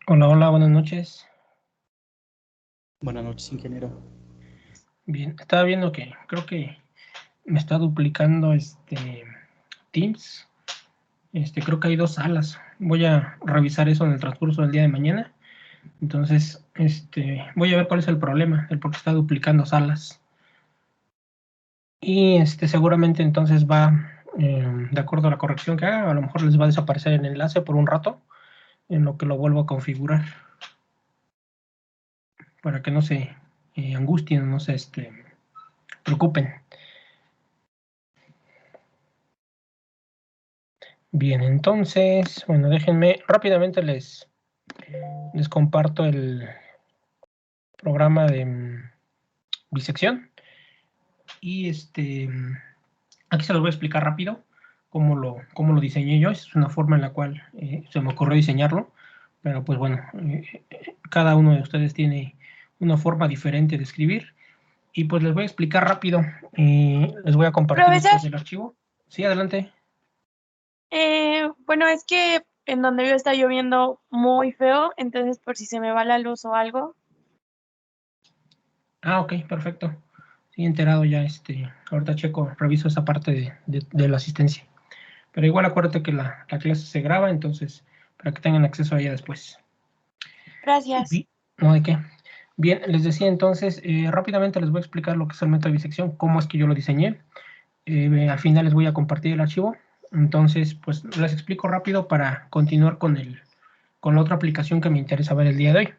Hola, hola, buenas noches. Buenas noches, ingeniero. Bien, estaba viendo que creo que me está duplicando Teams. Creo que hay dos salas. Voy a revisar eso en el transcurso del día de mañana. Entonces, voy a ver cuál es el problema, el por qué está duplicando salas. Y seguramente entonces va, de acuerdo a la corrección que haga, a lo mejor les va a desaparecer el enlace por un rato, en lo que lo vuelvo a configurar, para que no se angustien, no se preocupen. Bien, entonces, bueno, déjenme, rápidamente les comparto el programa de bisección. Y aquí se los voy a explicar rápido cómo lo diseñé yo. Es una forma en la cual se me ocurrió diseñarlo. Pero pues bueno, cada uno de ustedes tiene una forma diferente de escribir. Y pues les voy a explicar rápido. Les voy a compartir Profesor, después el archivo. Sí, adelante. bueno, es que en donde vivo está lloviendo muy feo, entonces por si se me va la luz o algo. Ah, ok, perfecto. Sí, enterado ya. Ahorita checo, reviso esa parte de la asistencia. Pero igual acuérdate que la clase se graba, entonces, para que tengan acceso a ella después. Gracias. No, ¿de qué? Bien, les decía entonces, rápidamente les voy a explicar lo que es el método de bisección, cómo es que yo lo diseñé. Al final les voy a compartir el archivo. Entonces, pues les explico rápido para continuar con la otra aplicación que me interesa ver el día de hoy.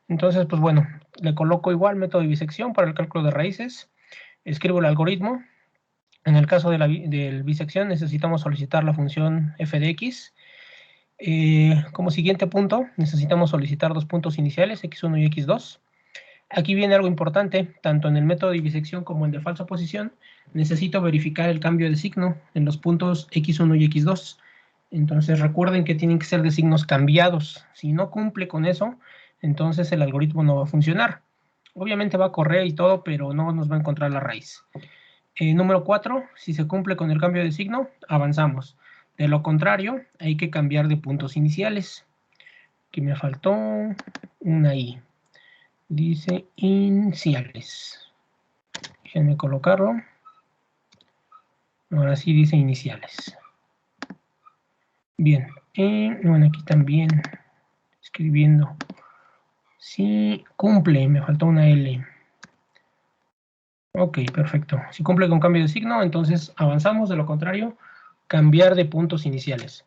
Entonces, pues bueno, le coloco igual método de bisección para el cálculo de raíces. Escribo el algoritmo. En el caso de la bisección necesitamos solicitar la función f de x. Como siguiente punto, necesitamos solicitar dos puntos iniciales, x1 y x2. Aquí viene algo importante, tanto en el método de bisección como en de falsa posición, necesito verificar el cambio de signo en los puntos x1 y x2. Entonces recuerden que tienen que ser de signos cambiados. Si no cumple con eso, entonces el algoritmo no va a funcionar. Obviamente va a correr y todo, pero no nos va a encontrar la raíz. Número 4, si se cumple con el cambio de signo, avanzamos. De lo contrario, hay que cambiar de puntos iniciales. Aquí me faltó una I. Dice iniciales. Déjenme colocarlo. Ahora sí dice iniciales. Bien. Bueno, aquí también escribiendo. Si cumple, me faltó una L. Ok, perfecto. Si cumple con cambio de signo, entonces avanzamos. De lo contrario, cambiar de puntos iniciales.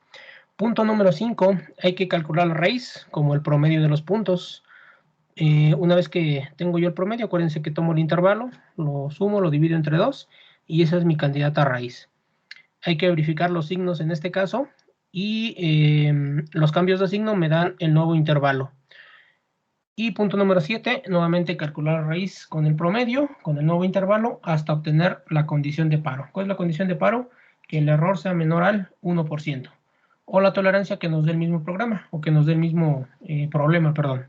Punto número 5, hay que calcular la raíz como el promedio de los puntos. Una vez que tengo yo el promedio, acuérdense que tomo el intervalo, lo sumo, lo divido entre 2 y esa es mi candidata a raíz. Hay que verificar los signos en este caso y los cambios de signo me dan el nuevo intervalo. Y punto número 7, nuevamente calcular la raíz con el promedio, con el nuevo intervalo, hasta obtener la condición de paro. ¿Cuál es la condición de paro? Que el error sea menor al 1%. O la tolerancia que nos dé el mismo programa, o que nos dé el mismo problema, perdón.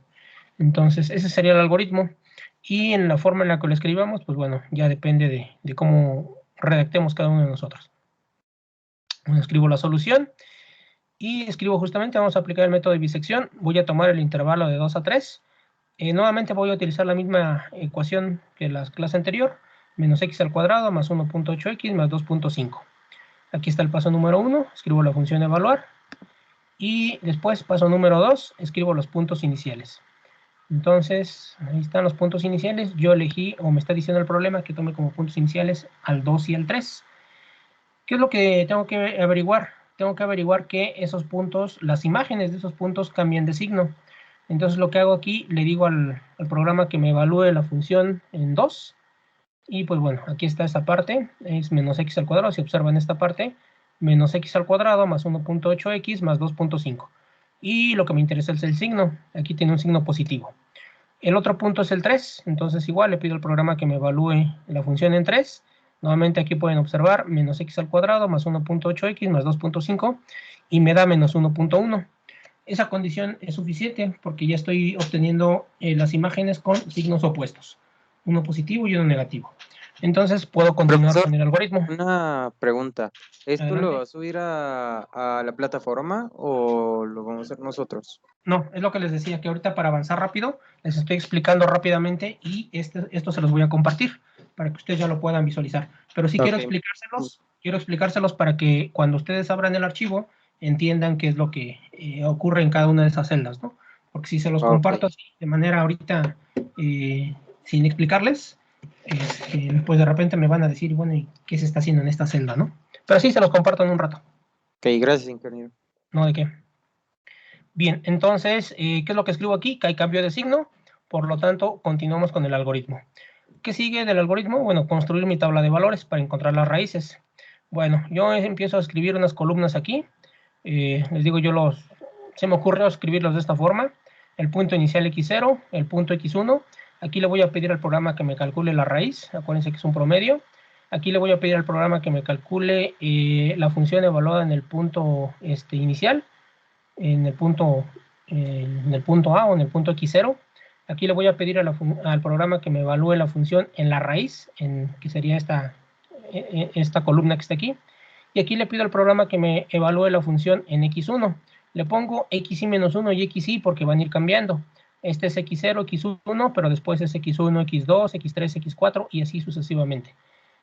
Entonces, ese sería el algoritmo. Y en la forma en la que lo escribamos, pues bueno, ya depende de cómo redactemos cada uno de nosotros. Bueno, escribo la solución y escribo justamente, vamos a aplicar el método de bisección. Voy a tomar el intervalo de 2 a 3. Nuevamente voy a utilizar la misma ecuación que la clase anterior, menos x al cuadrado más 1.8x más 2.5. Aquí está el paso número 1, escribo la función evaluar. Y después, paso número 2, escribo los puntos iniciales. Entonces, ahí están los puntos iniciales. Yo elegí, o me está diciendo el problema, que tome como puntos iniciales al 2 y al 3. ¿Qué es lo que tengo que averiguar? Tengo que averiguar que esos puntos, las imágenes de esos puntos cambian de signo. Entonces lo que hago aquí, le digo al programa que me evalúe la función en 2. Y pues bueno, aquí está esa parte, es menos x al cuadrado. Si observan esta parte, menos x al cuadrado más 1.8x más 2.5. Y lo que me interesa es el signo. Aquí tiene un signo positivo. El otro punto es el 3, entonces igual le pido al programa que me evalúe la función en 3. Nuevamente aquí pueden observar menos x al cuadrado más 1.8x más 2.5 y me da menos 1.1. Esa condición es suficiente porque ya estoy obteniendo las imágenes con signos opuestos, uno positivo y uno negativo. Entonces puedo continuar Profesor, con el algoritmo. una pregunta. ¿Esto Adelante. lo va a subir a la plataforma o lo vamos a hacer nosotros? No, es lo que les decía, que ahorita para avanzar rápido, les estoy explicando rápidamente y esto se los voy a compartir para que ustedes ya lo puedan visualizar. Pero sí quiero Ok. explicárselos para que cuando ustedes abran el archivo entiendan qué es lo que ocurre en cada una de esas celdas, ¿no? Porque si se los Ok. comparto así de manera ahorita sin explicarles, pues de repente me van a decir, bueno, ¿y qué se está haciendo en esta celda, no? Pero sí se los comparto en un rato. Ok, gracias, ingeniero. No de qué. Bien, entonces, ¿qué es lo que escribo aquí? Que hay cambio de signo, por lo tanto, continuamos con el algoritmo. ¿Qué sigue del algoritmo? Bueno, construir mi tabla de valores para encontrar las raíces. Bueno, yo empiezo a escribir unas columnas aquí. Les digo, se me ocurrió escribirlos de esta forma. El punto inicial x0, el punto x1. Aquí le voy a pedir al programa que me calcule la raíz. Acuérdense que es un promedio. Aquí le voy a pedir al programa que me calcule la función evaluada en el punto inicial, en el punto A o en el punto x0. Aquí le voy a pedir al programa que me evalúe la función en la raíz, que sería esta columna que está aquí. Y aquí le pido al programa que me evalúe la función en x1. Le pongo xy menos 1 y xy porque van a ir cambiando. Este es x0, x1, pero después es x1, x2, x3, x4 y así sucesivamente.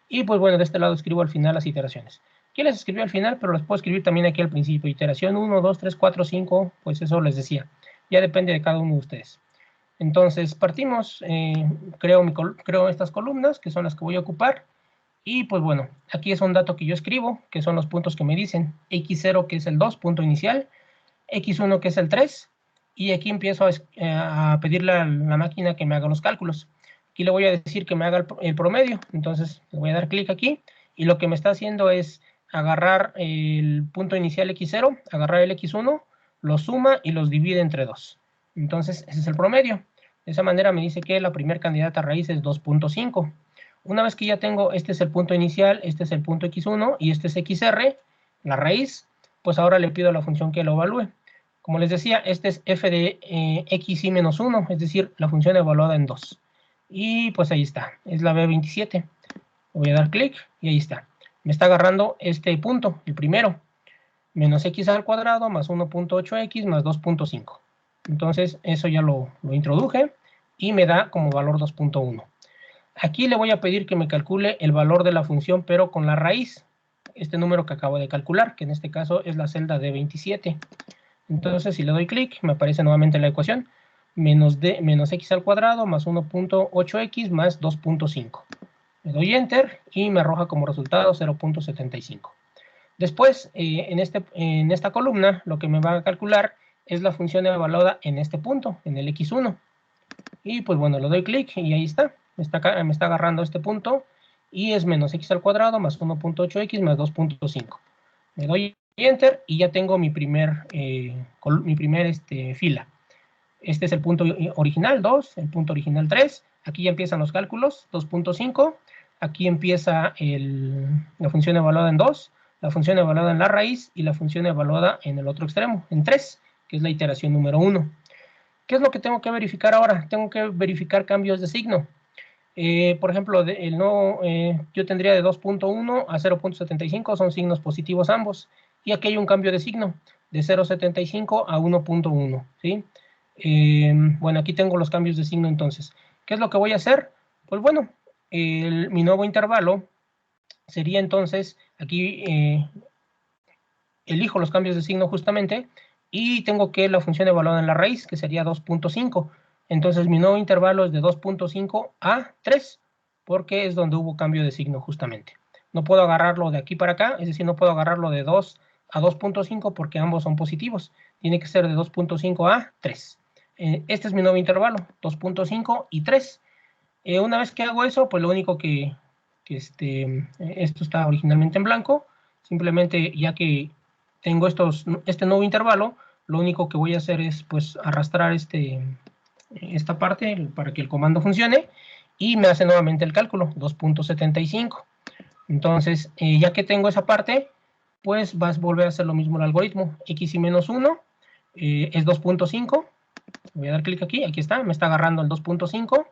Y pues bueno, de este lado escribo al final las iteraciones. Aquí les escribí al final, pero las puedo escribir también aquí al principio. Iteración 1, 2, 3, 4, 5, pues eso les decía. Ya depende de cada uno de ustedes. Entonces partimos, creo estas columnas, que son las que voy a ocupar. Y pues bueno, aquí es un dato que yo escribo, que son los puntos que me dicen. X0, que es el 2, punto inicial. X1, que es el 3. Y aquí empiezo a pedirle a la máquina que me haga los cálculos. Aquí le voy a decir que me haga el promedio. Entonces le voy a dar clic aquí. Y lo que me está haciendo es agarrar el punto inicial x0, agarrar el x1, lo suma y los divide entre 2. Entonces ese es el promedio. De esa manera me dice que la primera candidata raíz es 2.5. Una vez que ya tengo, este es el punto inicial, este es el punto x1 y este es xr, la raíz, pues ahora le pido a la función que lo evalúe. Como les decía, este es f de xy menos 1, es decir, la función evaluada en 2. Y pues ahí está, es la B27. Voy a dar clic y ahí está. Me está agarrando este punto, el primero. Menos x al cuadrado más 1.8x más 2.5. Entonces eso ya lo introduje y me da como valor 2.1. Aquí le voy a pedir que me calcule el valor de la función, pero con la raíz. Este número que acabo de calcular, que en este caso es la celda D27. Entonces, si le doy clic, me aparece nuevamente la ecuación. Menos x al cuadrado más 1.8x más 2.5. Le doy Enter y me arroja como resultado 0.75. Después, en esta columna, lo que me va a calcular es la función evaluada en este punto, en el x1. Y pues bueno, le doy clic y ahí está. Me está agarrando este punto y es menos x al cuadrado más 1.8x más 2.5. Le doy Enter y ya tengo mi primer fila. Este es el punto original 2, el punto original 3. Aquí ya empiezan los cálculos, 2.5. Aquí empieza la función evaluada en 2, la función evaluada en la raíz y la función evaluada en el otro extremo, en 3, que es la iteración número 1. ¿Qué es lo que tengo que verificar ahora? Tengo que verificar cambios de signo. Por ejemplo, yo tendría de 2.1 a 0.75, son signos positivos ambos. Y aquí hay un cambio de signo, de 0.75 a 1.1, ¿sí? Bueno, aquí tengo los cambios de signo entonces. ¿Qué es lo que voy a hacer? Pues bueno, mi nuevo intervalo sería entonces, aquí elijo los cambios de signo justamente, y tengo que la función evaluada en la raíz, que sería 2.5. Entonces mi nuevo intervalo es de 2.5 a 3, porque es donde hubo cambio de signo justamente. No puedo agarrarlo de aquí para acá, es decir, no puedo agarrarlo de 2 a 2.5 porque ambos son positivos. Tiene que ser de 2.5 a 3. Este es mi nuevo intervalo, 2.5 y 3. Una vez que hago eso, pues lo único esto está originalmente en blanco, simplemente ya que tengo este nuevo intervalo, lo único que voy a hacer es pues arrastrar esta parte para que el comando funcione y me hace nuevamente el cálculo, 2.75. Entonces, ya que tengo esa parte, pues vas a volver a hacer lo mismo el algoritmo. X y menos 1 es 2.5. Voy a dar clic aquí está, me está agarrando el 2.5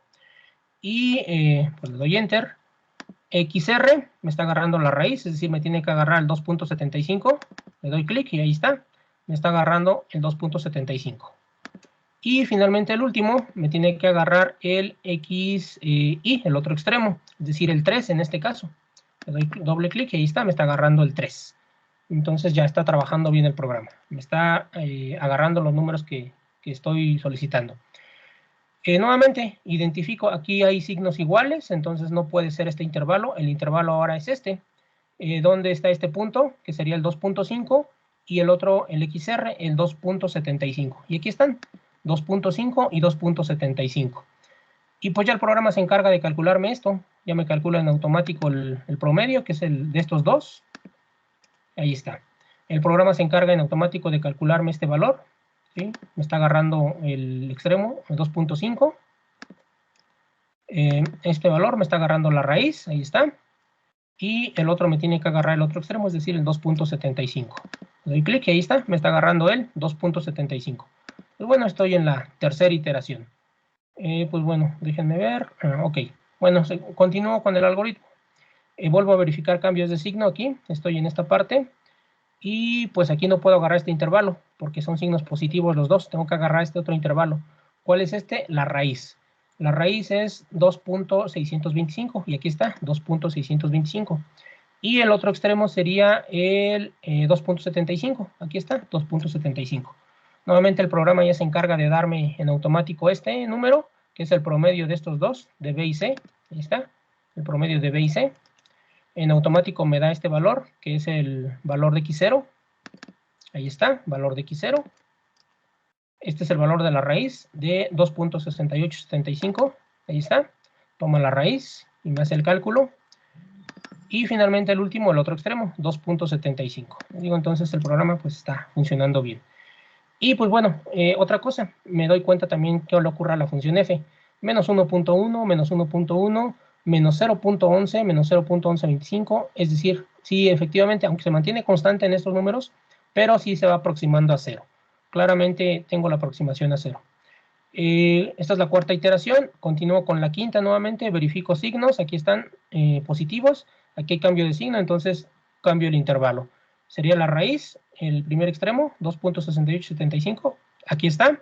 y pues le doy Enter XR me está agarrando la raíz, es decir, me tiene que agarrar el 2.75. Le doy clic y ahí está. Me está agarrando el 2.75. Y finalmente el último me tiene que agarrar el XY, el otro extremo, es decir, el 3 en este caso. Le doy doble clic y ahí está, me está agarrando el 3. Entonces ya está trabajando bien el programa. Me está agarrando los números que estoy solicitando. Nuevamente, identifico, aquí hay signos iguales, entonces no puede ser este intervalo. El intervalo ahora es este. ¿Dónde está este punto? Que sería el 2.5 y el otro, el XR, el 2.75. Y aquí están, 2.5 y 2.75. Y pues ya el programa se encarga de calcularme esto. Ya me calcula en automático el promedio, que es el de estos dos. Ahí está. El programa se encarga en automático de calcularme este valor. ¿Sí? Me está agarrando el extremo, el 2.5. Este valor me está agarrando la raíz, ahí está. Y el otro me tiene que agarrar el otro extremo, es decir, el 2.75. Le doy clic y ahí está, me está agarrando el 2.75. Pues bueno, estoy en la tercera iteración. Pues bueno, déjenme ver. Ok, bueno, continúo con el algoritmo. Vuelvo a verificar cambios de signo aquí, estoy en esta parte. Y pues aquí no puedo agarrar este intervalo, porque son signos positivos los dos, tengo que agarrar este otro intervalo. ¿Cuál es este? La raíz. La raíz es 2.625, y aquí está, 2.625. Y el otro extremo sería el 2.75, aquí está, 2.75. Nuevamente el programa ya se encarga de darme en automático este número, que es el promedio de estos dos, de B y C. Ahí está, el promedio de B y C. En automático me da este valor, que es el valor de X0. Ahí está, valor de X0. Este es el valor de la raíz de 2.6875. Ahí está. Toma la raíz y me hace el cálculo. Y finalmente el último, el otro extremo, 2.75. Digo, entonces el programa pues está funcionando bien. Y pues bueno, otra cosa, me doy cuenta también que le ocurre a la función f. Menos 1.1, menos 1.1, menos 0.11, menos 0.1125. Es decir, sí, efectivamente, aunque se mantiene constante en estos números, pero sí se va aproximando a 0. Claramente tengo la aproximación a 0. Esta es la cuarta iteración. Continúo con la quinta nuevamente. Verifico signos. Aquí están positivos. Aquí hay cambio de signo, entonces cambio el intervalo. Sería la raíz, el primer extremo, 2.6875. Aquí está.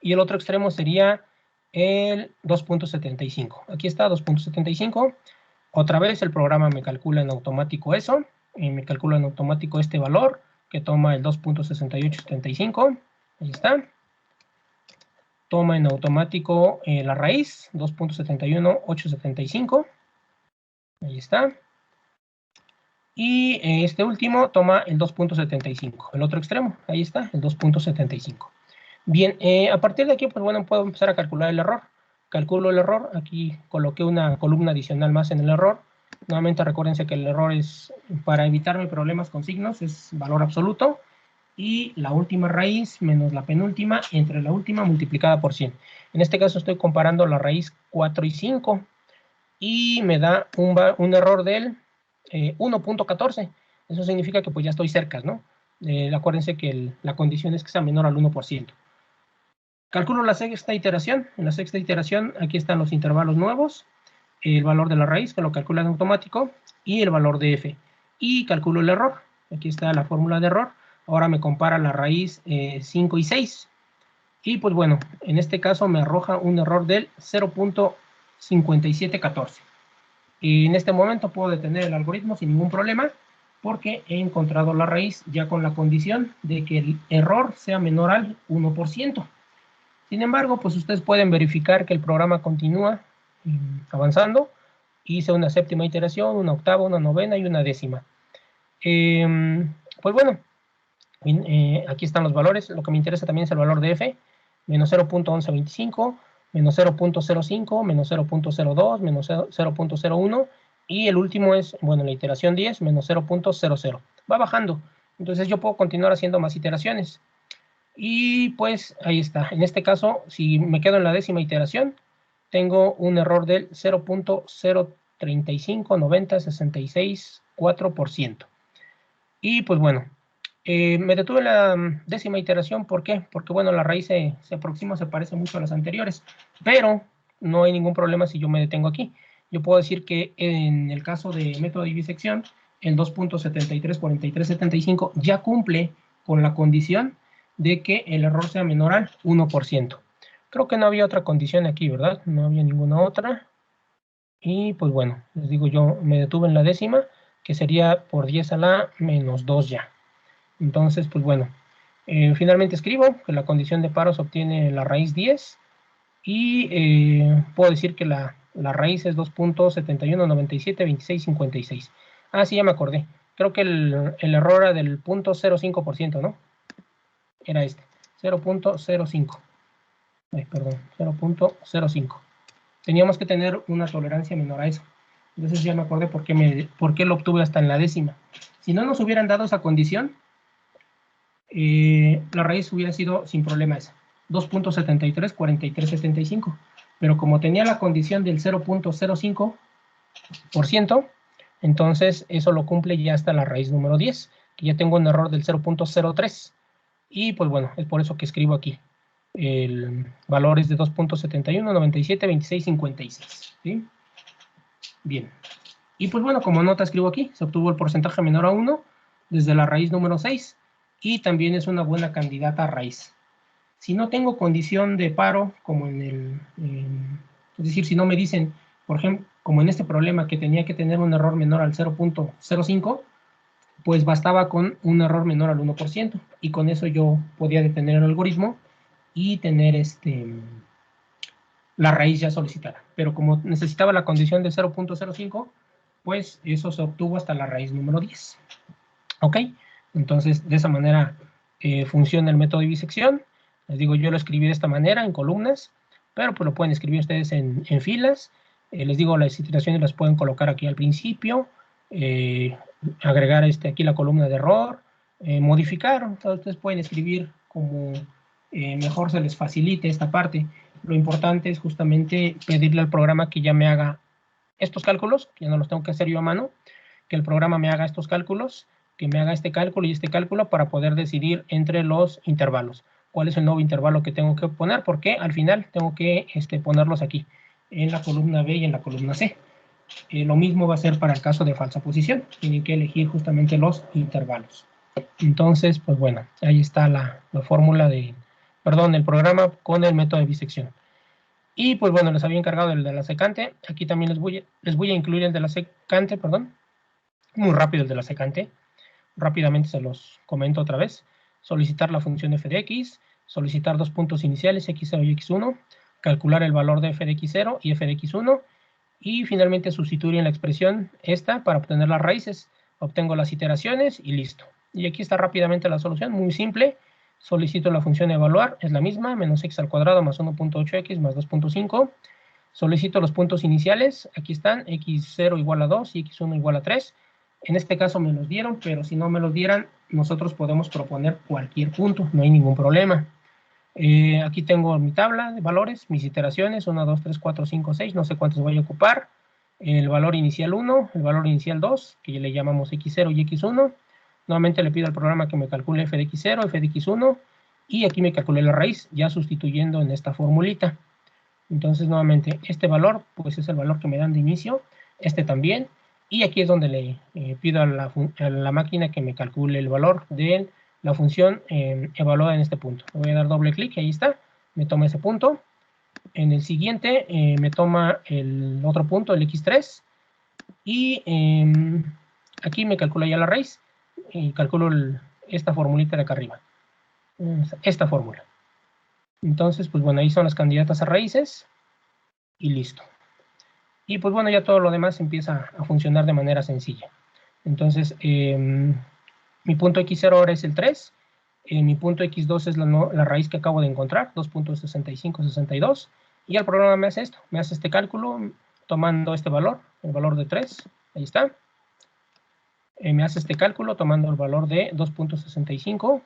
Y el otro extremo sería el 2.75. Aquí está, 2.75. Otra vez el programa me calcula en automático eso. Me calcula en automático este valor, que toma el 2.6875. Ahí está. Toma en automático la raíz, 2.71875. Ahí está. Y este último toma el 2.75, el otro extremo. Ahí está, el 2.75. Bien, a partir de aquí, pues bueno, puedo empezar a calcular el error. Calculo el error. Aquí coloqué una columna adicional más en el error. Nuevamente recuérdense que el error es, para evitarme problemas con signos, es valor absoluto. Y la última raíz menos la penúltima entre la última multiplicada por 100. En este caso estoy comparando la raíz 4 y 5 y me da un error del 1.14. Eso significa que pues ya estoy cerca, ¿no? Acuérdense que la condición es que sea menor al 1%. Calculo la sexta iteración. En la sexta iteración aquí están los intervalos nuevos, el valor de la raíz que lo calcula en automático y el valor de f. Y calculo el error. Aquí está la fórmula de error. Ahora me compara la raíz 5 y 6. Y pues bueno, en este caso me arroja un error del 0.5714. Y en este momento puedo detener el algoritmo sin ningún problema porque he encontrado la raíz ya con la condición de que el error sea menor al 1%. Sin embargo, pues ustedes pueden verificar que el programa continúa avanzando. Hice una séptima iteración, una octava, una novena y una décima. Pues bueno, aquí están los valores. Lo que me interesa también es el valor de f. Menos 0.1125, menos 0.05, menos 0.02, menos 0.01. Y el último es, bueno, la iteración 10, menos 0.00. Va bajando. Entonces yo puedo continuar haciendo más iteraciones. Y pues ahí está. En este caso, si me quedo en la décima iteración, tengo un error del 0.0359066.4%. Y pues bueno, me detuve en la décima iteración. ¿Por qué? Porque bueno, la raíz se aproxima, se parece mucho a las anteriores, pero no hay ningún problema si yo me detengo aquí. yo puedo decir que en el caso de método de bisección, el 2.734375 ya cumple con la condición de que el error sea menor al 1%. Creo que no había otra condición aquí, ¿verdad? No había ninguna otra. Y pues bueno, les digo, yo me detuve en la décima, que sería por 10 a la menos 2 ya. Entonces, pues bueno, finalmente escribo que la condición de paro se obtiene la raíz 10 y puedo decir que la raíz es 2.71972656. Ah, sí, ya me acordé. Creo que el error era del 0.05%, ¿no? Era este, 0.05. Ay, perdón, 0.05. Teníamos que tener una tolerancia menor a eso. Entonces ya me acordé por qué lo obtuve hasta en la décima. Si no nos hubieran dado esa condición, la raíz hubiera sido sin problema esa. 2.734375. Pero como tenía la condición del 0.05%, entonces eso lo cumple ya hasta la raíz número 10, que ya tengo un error del 0.03. Y pues bueno, es por eso que escribo aquí. El valor es de 2.71972656. ¿Sí? Bien. Y pues bueno, como nota escribo aquí, se obtuvo el porcentaje menor a 1 desde la raíz número 6 y también es una buena candidata a raíz. Si no tengo condición de paro, como es decir, si no me dicen, por ejemplo, como en este problema que tenía que tener un error menor al 0.05, pues bastaba con un error menor al 1% y con eso yo podía detener el algoritmo y tener la raíz ya solicitada. Pero como necesitaba la condición de 0.05, pues eso se obtuvo hasta la raíz número 10. ¿Ok? Entonces, de esa manera funciona el método de bisección. Les digo, yo lo escribí de esta manera, en columnas, pero pues lo pueden escribir ustedes en filas. Les digo, las iteraciones las pueden colocar aquí al principio, agregar aquí la columna de error, modificar. Entonces, ustedes pueden escribir como mejor se les facilite esta parte. Lo importante es justamente pedirle al programa que ya me haga estos cálculos, que ya no los tengo que hacer yo a mano, que el programa me haga estos cálculos, que me haga este cálculo y este cálculo para poder decidir entre los intervalos. ¿Cuál es el nuevo intervalo que tengo que poner? Porque al final tengo que ponerlos aquí, en la columna B y en la columna C. Lo mismo va a ser para el caso de falsa posición. Tienen que elegir justamente los intervalos. Entonces, pues bueno, ahí está la fórmula el programa con el método de bisección. Y pues bueno, les había encargado el de la secante. Aquí también les voy a incluir el de la secante, perdón. Muy rápido el de la secante. Rápidamente se los comento otra vez. Solicitar la función f de x, solicitar dos puntos iniciales x0 y x1, calcular el valor de f de x0 y f de x1, y finalmente sustituir en la expresión esta para obtener las raíces. Obtengo las iteraciones y listo. Y aquí está rápidamente la solución, muy simple. Solicito la función evaluar, es la misma, menos x al cuadrado más 1.8x más 2.5. Solicito los puntos iniciales, aquí están, x0 igual a 2 y x1 igual a 3. En este caso me los dieron, pero si no me los dieran, nosotros podemos proponer cualquier punto, no hay ningún problema. Aquí tengo mi tabla de valores, mis iteraciones, 1, 2, 3, 4, 5, 6, no sé cuántos voy a ocupar. El valor inicial 1, el valor inicial 2, que ya le llamamos x0 y x1. Nuevamente le pido al programa que me calcule f de x0, f de x1, y aquí me calculé la raíz, ya sustituyendo en esta formulita. Entonces, nuevamente, este valor, pues es el valor que me dan de inicio, este también, y aquí es donde le pido a la máquina que me calcule el valor de la función evaluada en este punto. Le voy a dar doble clic y ahí está, me toma ese punto. En el siguiente me toma el otro punto, el x3, y aquí me calcula ya la raíz, y calculo esta formulita de acá arriba, esta fórmula. Entonces, pues bueno, ahí son las candidatas a raíces, y listo. Y pues bueno, ya todo lo demás empieza a funcionar de manera sencilla. Entonces, mi punto x0 ahora es el 3, mi punto x2 es la raíz que acabo de encontrar, 2.6562, y el programa me hace esto, me hace este cálculo tomando este valor, el valor de 3, ahí está. Me hace este cálculo tomando el valor de 2.65,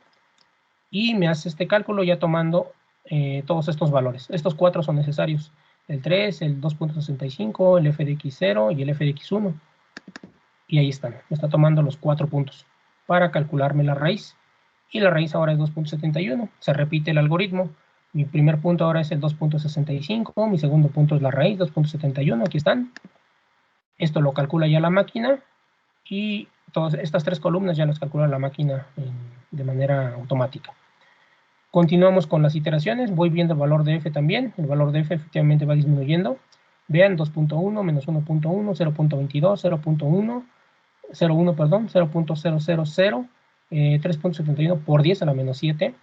y me hace este cálculo ya tomando todos estos valores. Estos 4 son necesarios, el 3, el 2.65, el f de x0 y el f de x1. Y ahí están, me está tomando los 4 puntos para calcularme la raíz. Y la raíz ahora es 2.71, se repite el algoritmo. Mi primer punto ahora es el 2.65, mi segundo punto es la raíz, 2.71, aquí están. Esto lo calcula ya la máquina y todas estas 3 columnas ya las calcula la máquina de manera automática. Continuamos con las iteraciones. Voy viendo el valor de f también. El valor de f efectivamente va disminuyendo. Vean, 2.1, menos 1.1, 0.22, 0.1, 0.1, perdón, 0.000, 3.71 por 10 a la menos 7.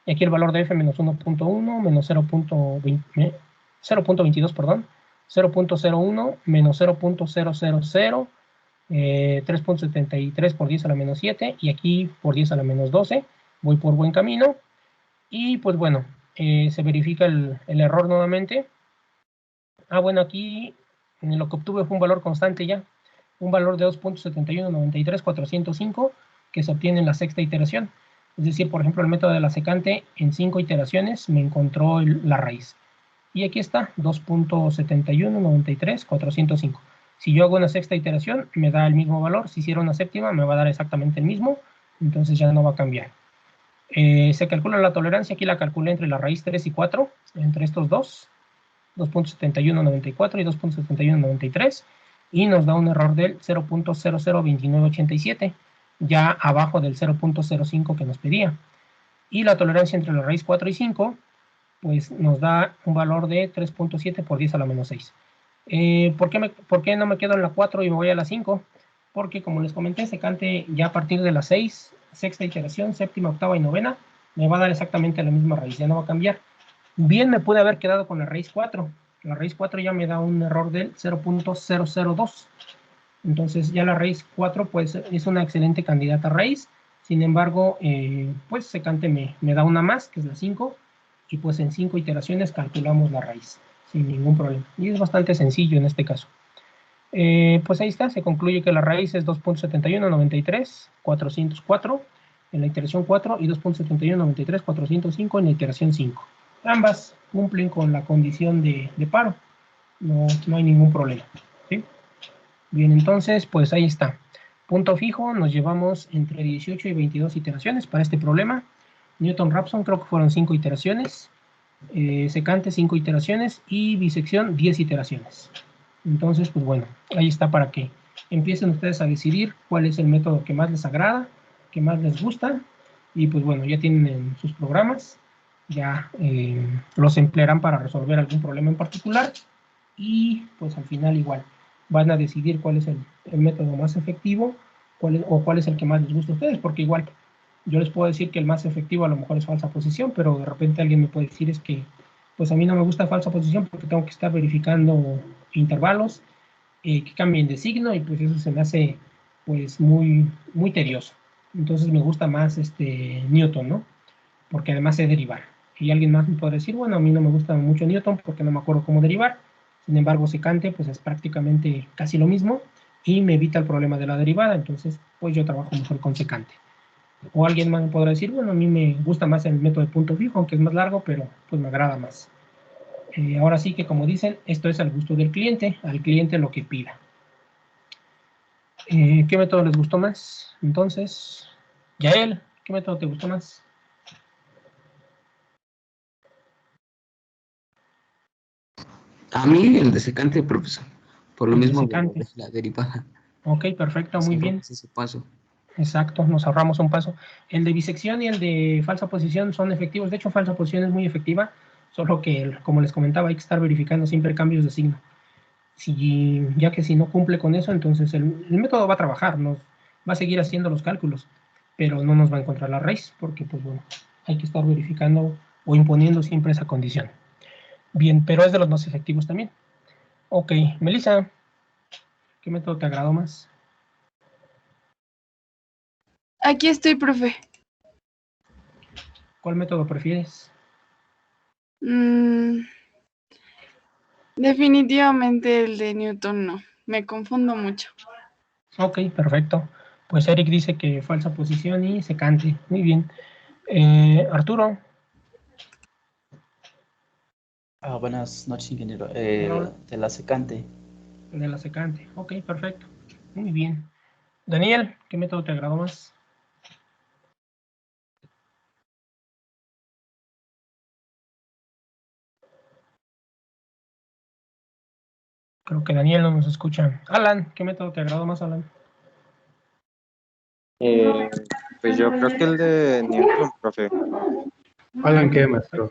Y aquí el valor de f menos 1.1, menos 0.22, perdón, 0.01, menos 0.000, 3.73 por 10 a la menos 7. Y aquí por 10 a la menos 12. Voy por buen camino. Y pues bueno, se verifica el error nuevamente. Bueno, aquí en lo que obtuve fue un valor constante ya, un valor de 2.7193405 que se obtiene en la sexta iteración. Es decir, por ejemplo, el método de la secante en 5 iteraciones me encontró la raíz. Y aquí está, 2.7193405. Si yo hago una sexta iteración, me da el mismo valor. Si hiciera una séptima, me va a dar exactamente el mismo. Entonces ya no va a cambiar. Se calcula la tolerancia, aquí la calculé entre la raíz 3 y 4, entre estos dos, 2.7194 y 2.7193, y nos da un error del 0.002987, ya abajo del 0.05 que nos pedía. Y la tolerancia entre la raíz 4 y 5, pues nos da un valor de 3.7 por 10 a la menos 6. ¿Por qué no me quedo en la 4 y me voy a la 5? Porque como les comenté, secante ya a partir de la 6, sexta iteración, séptima, octava y novena, me va a dar exactamente la misma raíz, ya no va a cambiar. Bien me pude haber quedado con la raíz 4. La raíz 4 ya me da un error del 0.002. Entonces ya la raíz 4 pues es una excelente candidata a raíz. Sin embargo, pues secante me da una más, que es la 5. Y pues en 5 iteraciones calculamos la raíz sin ningún problema. Y es bastante sencillo en este caso. Pues ahí está, se concluye que la raíz es 2.7193.404 en la iteración 4 y 2.7193.405 en la iteración 5. Ambas cumplen con la condición de paro, no hay ningún problema, ¿sí? Bien, entonces, pues ahí está. Punto fijo, nos llevamos entre 18 y 22 iteraciones para este problema. Newton-Raphson creo que fueron 5 iteraciones. Secante 5 iteraciones y bisección 10 iteraciones. Entonces, pues bueno, ahí está para que empiecen ustedes a decidir cuál es el método que más les agrada, que más les gusta, y pues bueno, ya tienen en sus programas, ya los emplearán para resolver algún problema en particular, y pues al final igual van a decidir cuál es el método más efectivo, cuál es el que más les gusta a ustedes, porque igual yo les puedo decir que el más efectivo a lo mejor es falsa posición, pero de repente alguien me puede decir es que pues a mí no me gusta falsa posición porque tengo que estar verificando intervalos que cambien de signo y pues eso se me hace pues muy tedioso. Entonces me gusta más Newton, ¿no? Porque además sé derivar. Y alguien más me puede decir, bueno, a mí no me gusta mucho Newton porque no me acuerdo cómo derivar. Sin embargo, secante pues es prácticamente casi lo mismo y me evita el problema de la derivada. Entonces, pues yo trabajo mejor con secante. O alguien más me podrá decir, bueno, a mí me gusta más el método de punto fijo, aunque es más largo, pero pues me agrada más. Ahora sí que, como dicen, esto es al gusto del cliente, al cliente lo que pida. ¿Qué método les gustó más? Entonces, Yael, ¿qué método te gustó más? A mí el de secante, profesor. Por lo El de mismo de secante. la derivada. Ok, perfecto, Se muy ahorra bien. ese paso. Exacto, nos ahorramos un paso. El de bisección y el de falsa posición son efectivos. De hecho, falsa posición es muy efectiva, solo que, como les comentaba, hay que estar verificando siempre cambios de signo. Ya que si no cumple con eso, entonces el método va a trabajar, va a seguir haciendo los cálculos, pero no nos va a encontrar la raíz, porque pues bueno, hay que estar verificando o imponiendo siempre esa condición. Bien, pero es de los más efectivos también. Ok, Melissa, ¿qué método te agradó más? Aquí estoy, profe. ¿Cuál método prefieres? Definitivamente el de Newton no. Me confundo mucho. Ok, perfecto. Pues Eric dice que falsa posición y secante. Muy bien. Arturo. Buenas noches, ingeniero. Hola. De la secante. De la secante. Ok, perfecto. Muy bien. Daniel, ¿qué método te agradó más? Creo que Daniel no nos escucha. Alan, ¿qué método te agradó más, Alan? Pues yo creo que el de Newton, profe. Alan, ¿qué, maestro?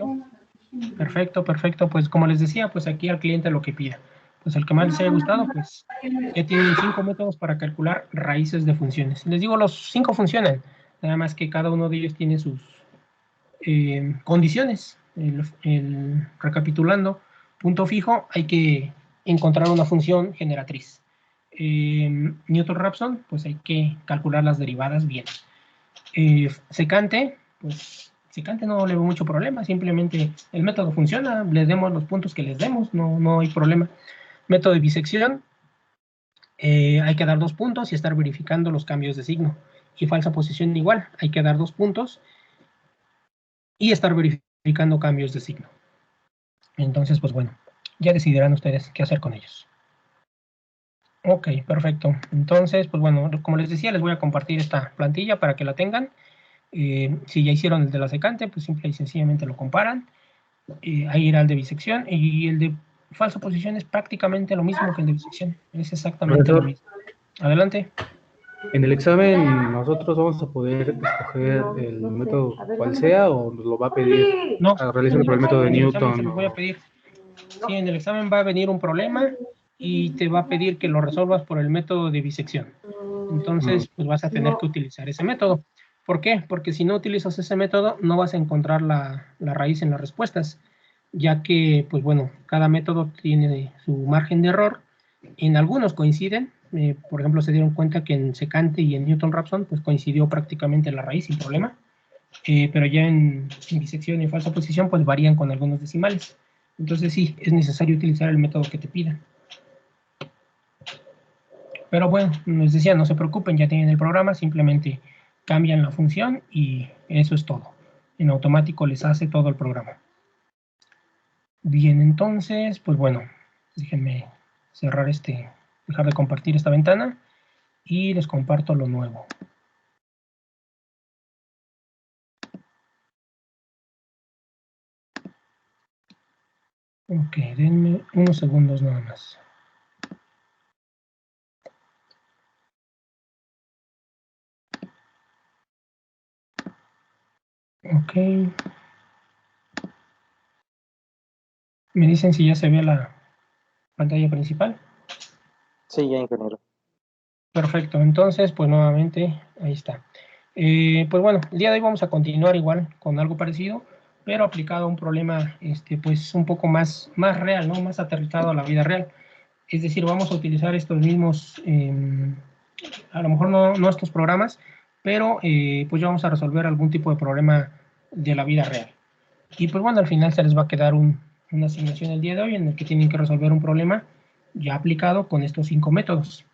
Perfecto, perfecto. Pues como les decía, pues aquí al cliente lo que pida. Pues el que más les haya gustado, pues ya tienen 5 métodos para calcular raíces de funciones. Les digo, los 5 funcionan, nada más que cada uno de ellos tiene sus condiciones. Recapitulando, punto fijo, hay que encontrar una función generatriz. Newton-Raphson, pues hay que calcular las derivadas bien. Secante, pues secante no le veo mucho problema, simplemente el método funciona, les demos los puntos que les demos, no hay problema. Método de bisección, hay que dar 2 puntos y estar verificando los cambios de signo. Y falsa posición igual, hay que dar 2 puntos y estar verificando cambios de signo. Entonces, pues bueno, ya decidirán ustedes qué hacer con ellos. Ok, perfecto. Entonces, pues bueno, como les decía, les voy a compartir esta plantilla para que la tengan. Si ya hicieron el de la secante, pues simple y sencillamente lo comparan. Ahí irá el de bisección y el de falsa posición es prácticamente lo mismo que el de bisección. Es exactamente lo mismo. Adelante. En el examen, ¿nosotros vamos a poder escoger el método cual sea o nos lo va a pedir No, a realizar por el método de en el examen se Newton? los voy a pedir. Sí, en el examen va a venir un problema y te va a pedir que lo resolvas por el método de bisección. Entonces, pues vas a tener que utilizar ese método. ¿Por qué? Porque si no utilizas ese método, no vas a encontrar la raíz en las respuestas, ya que, pues bueno, cada método tiene su margen de error. En algunos coinciden. Por ejemplo, se dieron cuenta que en secante y en Newton-Raphson, pues coincidió prácticamente la raíz sin problema. Pero ya en bisección y falsa posición, pues varían con algunos decimales. Entonces sí, es necesario utilizar el método que te pidan. Pero bueno, les decía, no se preocupen, ya tienen el programa, simplemente cambian la función y eso es todo. En automático les hace todo el programa. Bien, entonces, pues bueno, déjenme cerrar dejar de compartir esta ventana y les comparto lo nuevo. Ok, denme unos segundos nada más. Ok. Me dicen si ya se ve la pantalla principal. Sí, ya, ingeniero. Perfecto, entonces, pues nuevamente, ahí está. Pues bueno, el día de hoy vamos a continuar igual con algo parecido, pero aplicado a un problema, pues un poco más real, ¿no? Más aterrizado a la vida real. Es decir, vamos a utilizar estos mismos, a lo mejor no estos programas, pero pues ya vamos a resolver algún tipo de problema de la vida real. Y pues bueno, al final se les va a quedar una asignación el día de hoy en el que tienen que resolver un problema ya aplicado con estos 5 métodos.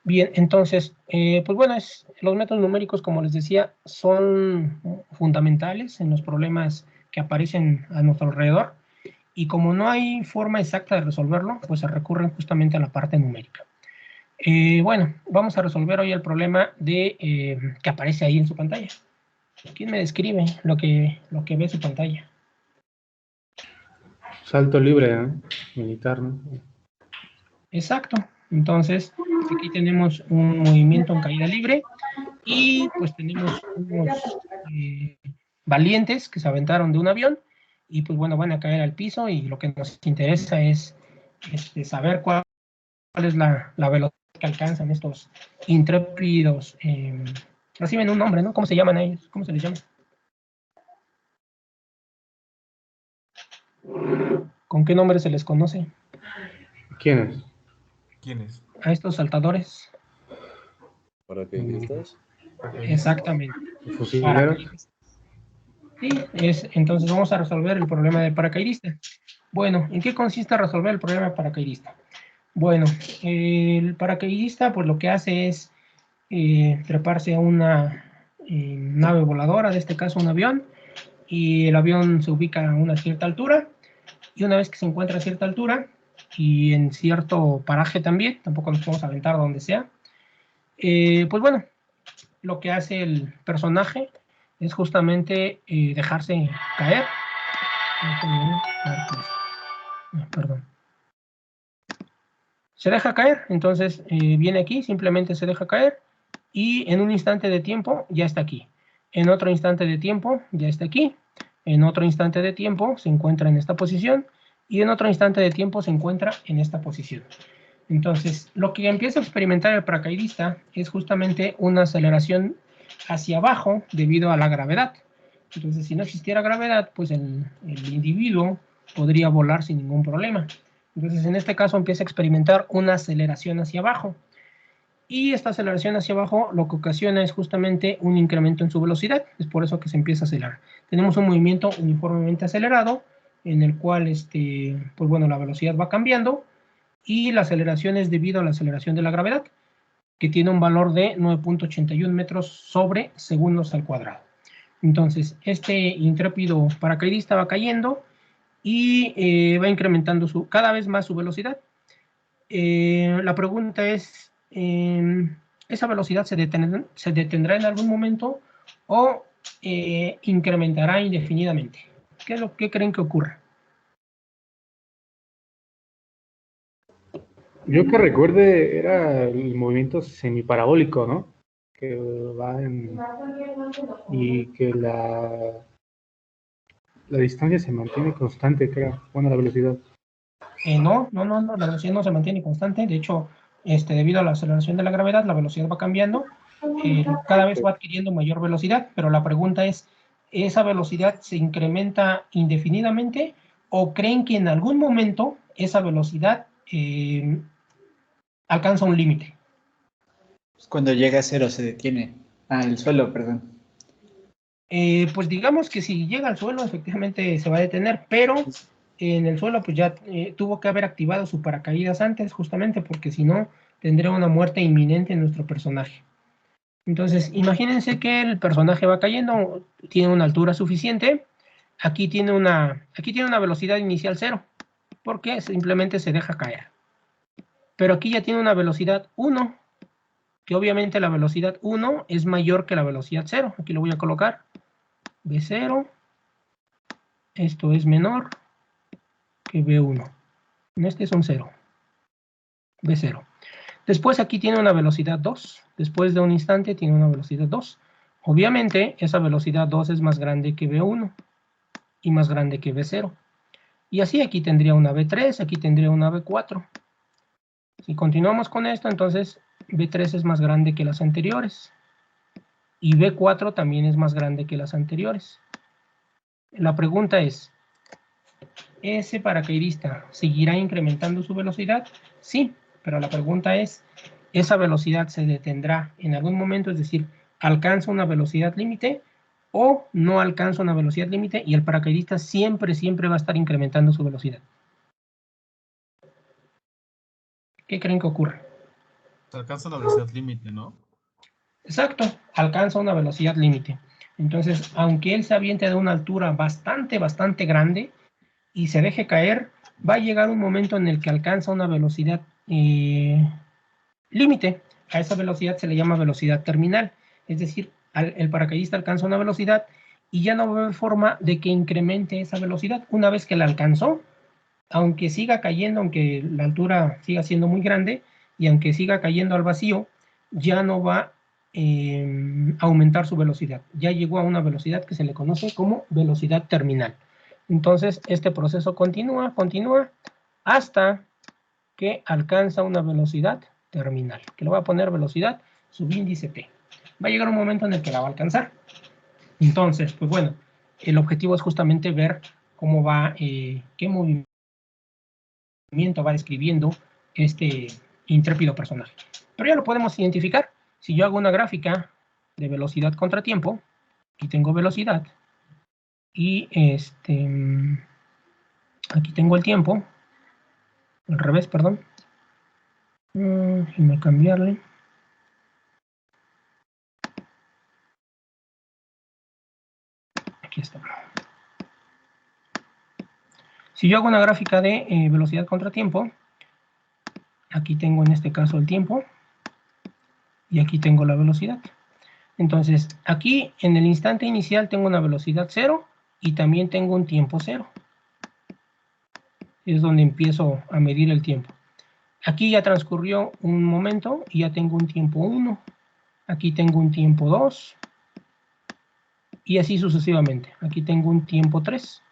Bien, entonces, pues bueno, los métodos numéricos, como les decía, son fundamentales en los problemas que aparecen a nuestro alrededor. Y como no hay forma exacta de resolverlo, pues se recurren justamente a la parte numérica. Bueno, vamos a resolver hoy el problema que aparece ahí en su pantalla. ¿Quién me describe lo que ve en su pantalla? Salto libre, ¿eh? Militar, ¿no? Exacto. Entonces, aquí tenemos un movimiento en caída libre y pues tenemos unos valientes que se aventaron de un avión y pues bueno, van a caer al piso y lo que nos interesa es saber cuál es la velocidad que alcanzan estos intrépidos. Reciben un nombre, ¿no? ¿Cómo se llaman ellos? ¿Cómo se les llama? ¿Con qué nombre se les conoce ¿Quiénes? ¿Quiénes? a estos saltadores? ¿Paracaidistas? Exactamente. ¿Fusileros? Sí, entonces vamos a resolver el problema del paracaidista. Bueno, ¿en qué consiste resolver el problema del paracaidista? Bueno, el paracaidista pues lo que hace es treparse a una nave voladora, de este caso un avión, y el avión se ubica a una cierta altura, y una vez que se encuentra a cierta altura, y en cierto paraje también, tampoco nos podemos aventar donde sea, pues bueno, lo que hace el personaje es justamente dejarse caer. Perdón. Se deja caer, entonces viene aquí, simplemente se deja caer y en un instante de tiempo ya está aquí. En otro instante de tiempo ya está aquí. En otro instante de tiempo se encuentra en esta posición y en otro instante de tiempo se encuentra en esta posición. Entonces, lo que empieza a experimentar el paracaidista es justamente una aceleración hacia abajo debido a la gravedad. Entonces, si no existiera gravedad, pues el individuo podría volar sin ningún problema. Entonces, en este caso empieza a experimentar una aceleración hacia abajo. Y esta aceleración hacia abajo lo que ocasiona es justamente un incremento en su velocidad. Es por eso que se empieza a acelerar. Tenemos un movimiento uniformemente acelerado, en el cual pues bueno, la velocidad va cambiando, y la aceleración es debido a la aceleración de la gravedad, que tiene un valor de 9.81 metros sobre segundos al cuadrado. Entonces, este intrépido paracaidista va cayendo y va incrementando cada vez más su velocidad. La pregunta es, ¿esa velocidad se detendrá en algún momento o incrementará indefinidamente? ¿Qué creen que ocurra? Yo que recuerde, era el movimiento semiparabólico, ¿no? Que va y que la distancia se mantiene constante, creo. Bueno, la velocidad. No, la velocidad no se mantiene constante. De hecho, debido a la aceleración de la gravedad, la velocidad va cambiando. Cada vez va adquiriendo mayor velocidad, pero la pregunta es, ¿esa velocidad se incrementa indefinidamente o creen que en algún momento esa velocidad alcanza un límite? Cuando llega a cero se detiene. Ah, el suelo, perdón. Pues digamos que si llega al suelo, efectivamente se va a detener, pero en el suelo pues ya tuvo que haber activado su paracaídas antes, justamente porque si no, tendría una muerte inminente en nuestro personaje. Entonces, imagínense que el personaje va cayendo, tiene una altura suficiente, aquí tiene una velocidad inicial 0, porque simplemente se deja caer. Pero aquí ya tiene una velocidad 1, que obviamente la velocidad 1 es mayor que la velocidad 0. Aquí lo voy a colocar. B0, esto es menor que B1. En este es un 0. B0. Después aquí tiene una velocidad 2. Después de un instante tiene una velocidad 2. Obviamente esa velocidad 2 es más grande que B1 y más grande que B0. Y así aquí tendría una B3, aquí tendría una B4. Si continuamos con esto, entonces B3 es más grande que las anteriores. Y B4 también es más grande que las anteriores. La pregunta es, ¿ese paracaidista seguirá incrementando su velocidad? Sí, pero la pregunta es, ¿esa velocidad se detendrá en algún momento? Es decir, ¿alcanza una velocidad límite o no alcanza una velocidad límite y el paracaidista siempre va a estar incrementando su velocidad? ¿Qué creen que ocurre? Alcanza la velocidad límite, ¿no? Exacto, alcanza una velocidad límite. Entonces, aunque él se aviente de una altura bastante grande y se deje caer, va a llegar un momento en el que alcanza una velocidad límite. A esa velocidad se le llama velocidad terminal. Es decir, el paracaidista alcanza una velocidad y ya no va a haber forma de que incremente esa velocidad. Una vez que la alcanzó, aunque siga cayendo, aunque la altura siga siendo muy grande y aunque siga cayendo al vacío, ya no va a aumentar su velocidad. Ya llegó a una velocidad que se le conoce como velocidad terminal. Entonces, este proceso continúa hasta que alcanza una velocidad terminal, que le voy a poner velocidad subíndice T. Va a llegar un momento en el que la va a alcanzar. Entonces, pues bueno, el objetivo es justamente ver cómo va, qué movimiento va describiendo este intrépido personaje. Pero ya lo podemos identificar. Si yo hago una gráfica de velocidad contra tiempo, aquí tengo velocidad, y aquí tengo el tiempo, al revés, perdón. Déjenme cambiarle. Aquí está. Si yo hago una gráfica de velocidad contra tiempo, aquí tengo en este caso el tiempo y aquí tengo la velocidad. Entonces, aquí en el instante inicial tengo una velocidad 0 y también tengo un tiempo 0. Es donde empiezo a medir el tiempo. Aquí ya transcurrió un momento y ya tengo un tiempo 1. Aquí tengo un tiempo 2. Y así sucesivamente. Aquí tengo un tiempo 3.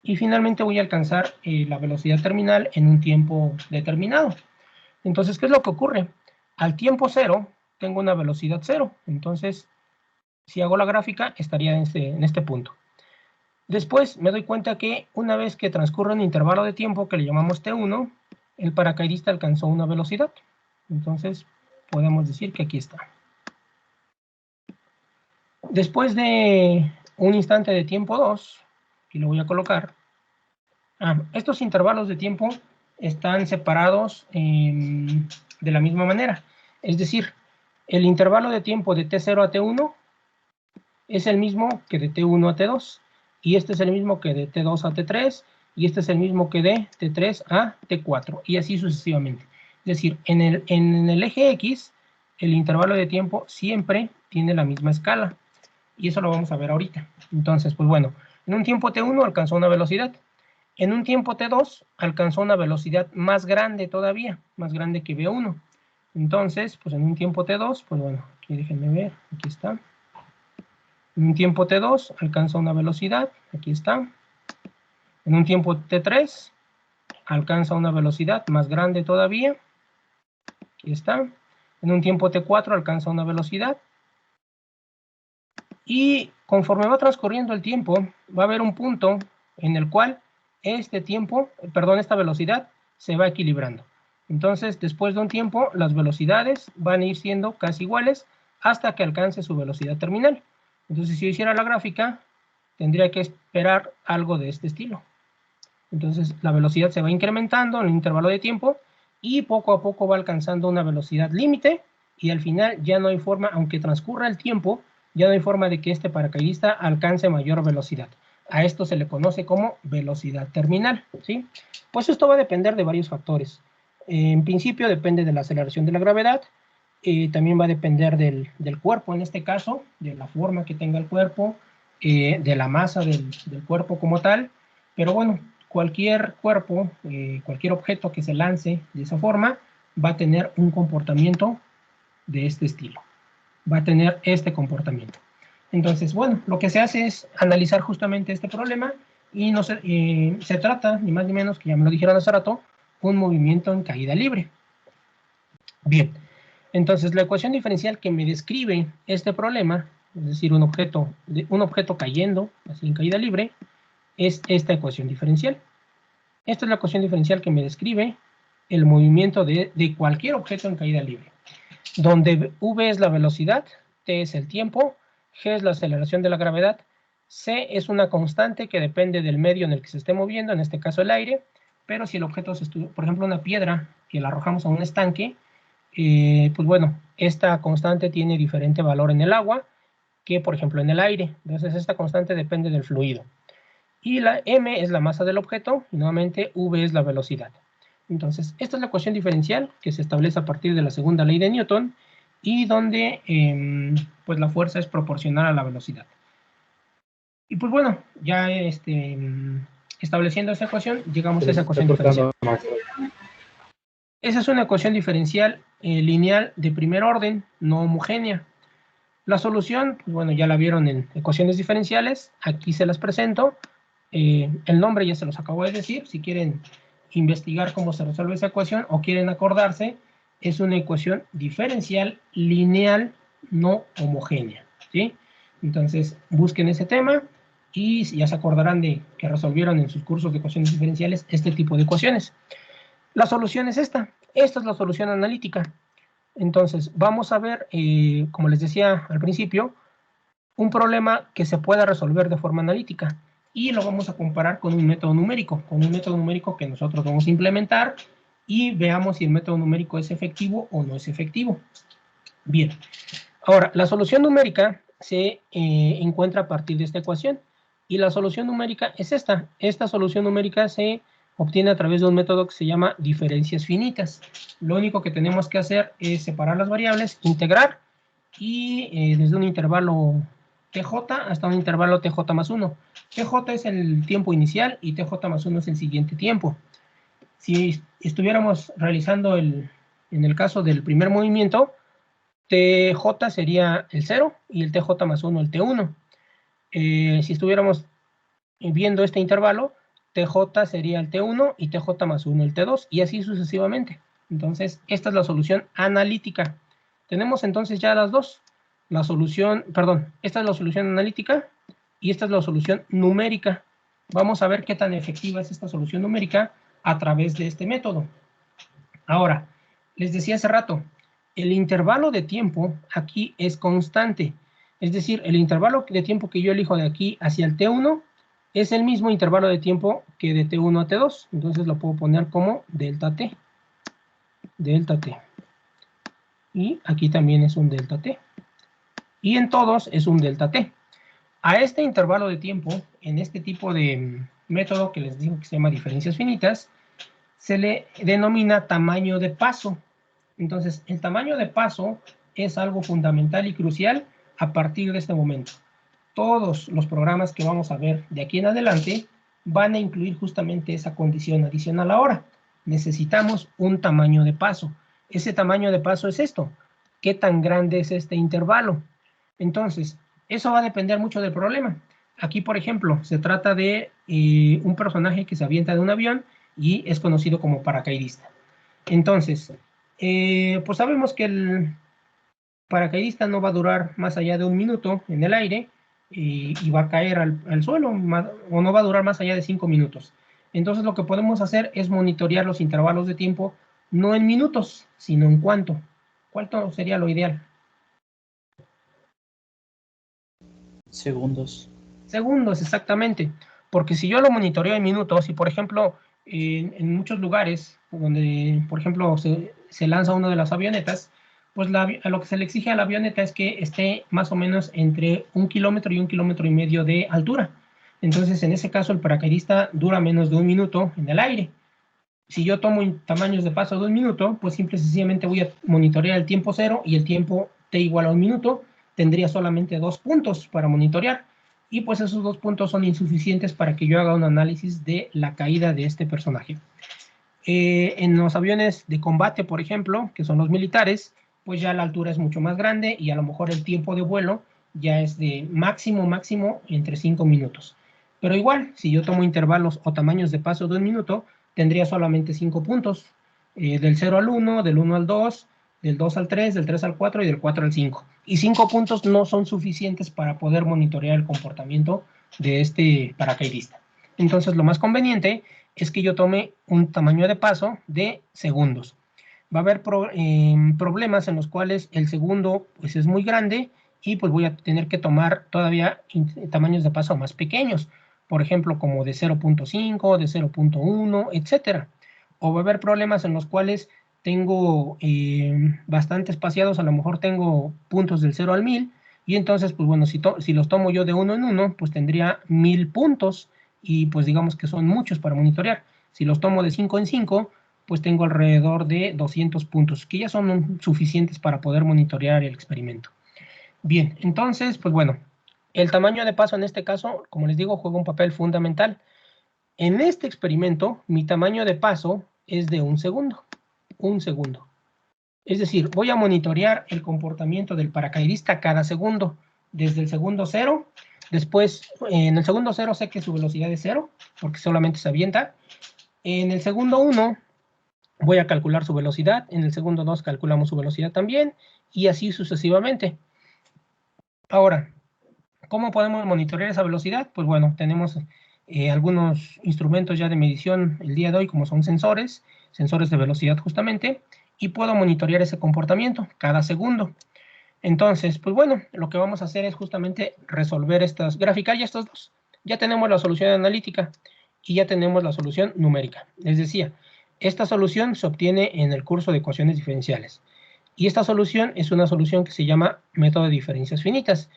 Y finalmente voy a alcanzar la velocidad terminal en un tiempo determinado. Entonces, ¿qué es lo que ocurre? Al tiempo 0 tengo una velocidad 0. Entonces, si hago la gráfica, estaría en este punto. Después me doy cuenta que una vez que transcurre un intervalo de tiempo que le llamamos T1, el paracaidista alcanzó una velocidad. Entonces, podemos decir que aquí está. Después de un instante de tiempo 2, y lo voy a colocar, estos intervalos de tiempo están separados de la misma manera. Es decir, el intervalo de tiempo de T0 a T1 es el mismo que de T1 a T2, y este es el mismo que de T2 a T3, y este es el mismo que de T3 a T4, y así sucesivamente. Es decir, en el eje X, el intervalo de tiempo siempre tiene la misma escala, y eso lo vamos a ver ahorita. Entonces, pues bueno, en un tiempo T1 alcanzó una velocidad, en un tiempo T2 alcanzó una velocidad más grande todavía, más grande que V1. Entonces, pues en un tiempo T2, pues bueno, aquí déjenme ver, aquí está. En un tiempo T2 alcanza una velocidad, aquí está. En un tiempo T3 alcanza una velocidad más grande todavía, aquí está. En un tiempo T4 alcanza una velocidad. Y conforme va transcurriendo el tiempo, va a haber un punto en el cual esta velocidad se va equilibrando. Entonces, después de un tiempo, las velocidades van a ir siendo casi iguales hasta que alcance su velocidad terminal. Entonces, si yo hiciera la gráfica, tendría que esperar algo de este estilo. Entonces, la velocidad se va incrementando en un intervalo de tiempo y poco a poco va alcanzando una velocidad límite, y al final ya no hay forma, aunque transcurra el tiempo, ya no hay forma de que este paracaidista alcance mayor velocidad. A esto se le conoce como velocidad terminal, ¿sí? Pues esto va a depender de varios factores. En principio depende de la aceleración de la gravedad, también va a depender del cuerpo, en este caso, de la forma que tenga el cuerpo, de la masa del cuerpo como tal, pero bueno, cualquier cuerpo, cualquier objeto que se lance de esa forma, va a tener un comportamiento de este estilo, va a tener este comportamiento. Entonces, bueno, lo que se hace es analizar justamente este problema, y se trata, ni más ni menos, que ya me lo dijeron hace rato, un movimiento en caída libre. Bien, entonces la ecuación diferencial que me describe este problema, es decir, un objeto cayendo así en caída libre, es esta ecuación diferencial. Esta es la ecuación diferencial que me describe el movimiento de cualquier objeto en caída libre, donde v es la velocidad, t es el tiempo, g es la aceleración de la gravedad, c es una constante que depende del medio en el que se esté moviendo, en este caso el aire, pero si el objeto es, por ejemplo, una piedra que la arrojamos a un estanque, pues bueno, esta constante tiene diferente valor en el agua que, por ejemplo, en el aire. Entonces esta constante depende del fluido. Y la m es la masa del objeto, y nuevamente v es la velocidad. Entonces, esta es la ecuación diferencial que se establece a partir de la segunda ley de Newton, y donde pues la fuerza es proporcional a la velocidad. Y pues bueno, ya estableciendo esa ecuación, llegamos a esa ecuación diferencial. Esa es una ecuación diferencial lineal de primer orden, no homogénea. La solución, pues bueno, ya la vieron en ecuaciones diferenciales, aquí se las presento. El nombre ya se los acabo de decir. Si quieren investigar cómo se resuelve esa ecuación o quieren acordarse, es una ecuación diferencial lineal no homogénea, ¿sí? Entonces, busquen ese tema y ya se acordarán de que resolvieron en sus cursos de ecuaciones diferenciales este tipo de ecuaciones. La solución es esta. Esta es la solución analítica. Entonces, vamos a ver, como les decía al principio, un problema que se pueda resolver de forma analítica, y lo vamos a comparar con un método numérico que nosotros vamos a implementar, y veamos si el método numérico es efectivo o no es efectivo. Bien, ahora, la solución numérica se encuentra a partir de esta ecuación, y la solución numérica es esta. Esta solución numérica se obtiene a través de un método que se llama diferencias finitas. Lo único que tenemos que hacer es separar las variables, integrar, y desde un intervalo TJ hasta un intervalo TJ más 1. TJ es el tiempo inicial y TJ más 1 es el siguiente tiempo. Si estuviéramos realizando en el caso del primer movimiento, TJ sería el 0 y el TJ más 1 el T1. Si estuviéramos viendo este intervalo, TJ sería el T1 y TJ más 1 el T2, y así sucesivamente. Entonces, esta es la solución analítica. Tenemos entonces ya las dos. La solución, perdón, esta es la solución analítica y esta es la solución numérica. Vamos a ver qué tan efectiva es esta solución numérica a través de este método. Ahora, les decía hace rato, el intervalo de tiempo aquí es constante. Es decir, el intervalo de tiempo que yo elijo de aquí hacia el T1 es el mismo intervalo de tiempo que de T1 a T2. Entonces lo puedo poner como delta T. Delta T. Y aquí también es un delta T. Y en todos es un delta T. A este intervalo de tiempo, en este tipo de método que les digo que se llama diferencias finitas, se le denomina tamaño de paso. Entonces, el tamaño de paso es algo fundamental y crucial a partir de este momento. Todos los programas que vamos a ver de aquí en adelante van a incluir justamente esa condición adicional ahora. Necesitamos un tamaño de paso. Ese tamaño de paso es esto. ¿Qué tan grande es este intervalo? Entonces, eso va a depender mucho del problema. Aquí, por ejemplo, se trata de un personaje que se avienta de un avión y es conocido como paracaidista. Entonces, pues sabemos que el paracaidista no va a durar más allá de 1 minuto en el aire y va a caer al suelo, o no va a durar más allá de 5 minutos. Entonces lo que podemos hacer es monitorear los intervalos de tiempo, no en minutos, sino en cuánto. ¿Cuánto sería lo ideal? Segundos. Segundos, exactamente. Porque si yo lo monitoreo en minutos, y por ejemplo, en muchos lugares donde, por ejemplo, se lanza una de las avionetas, pues a lo que se le exige a la avioneta es que esté más o menos entre 1 kilómetro y 1,5 kilómetros de altura. Entonces, en ese caso, el paracaidista dura menos de 1 minuto en el aire. Si yo tomo tamaños de paso de 1 minuto, pues simple y sencillamente voy a monitorear el tiempo 0 y el tiempo t igual a 1 minuto. Tendría solamente 2 puntos para monitorear. Y pues esos 2 puntos son insuficientes para que yo haga un análisis de la caída de este personaje. En los aviones de combate, por ejemplo, que son los militares, pues ya la altura es mucho más grande y a lo mejor el tiempo de vuelo ya es de máximo entre 5 minutos. Pero igual, si yo tomo intervalos o tamaños de paso de 1 minuto, tendría solamente 5 puntos, del 0 al 1, del 1 al 2, del 2 al 3, del 3 al 4 y del 4 al 5. Y 5 puntos no son suficientes para poder monitorear el comportamiento de este paracaidista. Entonces, lo más conveniente es que yo tome un tamaño de paso de segundos. Va a haber problemas en los cuales el segundo pues, es muy grande y pues voy a tener que tomar todavía tamaños de paso más pequeños. Por ejemplo, como de 0.5, de 0.1, etcétera. O va a haber problemas en los cuales tengo bastante espaciados, a lo mejor tengo puntos del 0 al 1000, y entonces, pues bueno, si los tomo yo de 1 en 1, pues tendría 1000 puntos, y pues digamos que son muchos para monitorear. Si los tomo de 5 en 5, pues tengo alrededor de 200 puntos, que ya son suficientes para poder monitorear el experimento. Bien, entonces, pues bueno, el tamaño de paso en este caso, como les digo, juega un papel fundamental. En este experimento, mi tamaño de paso es de 1 segundo. 1 segundo. Es decir, voy a monitorear el comportamiento del paracaidista cada segundo, desde el segundo 0. Después, en el segundo 0 sé que su velocidad es 0, porque solamente se avienta. En el segundo 1 voy a calcular su velocidad. En el segundo 2 calculamos su velocidad también, y así sucesivamente. Ahora, ¿cómo podemos monitorear esa velocidad? Pues bueno, tenemos algunos instrumentos ya de medición el día de hoy, como son sensores de velocidad justamente, y puedo monitorear ese comportamiento cada segundo. Entonces, pues bueno, lo que vamos a hacer es justamente resolver graficar ya estos dos. Ya tenemos la solución analítica y ya tenemos la solución numérica. Les decía, esta solución se obtiene en el curso de ecuaciones diferenciales. Y esta solución es una solución que se llama método de diferencias finitas,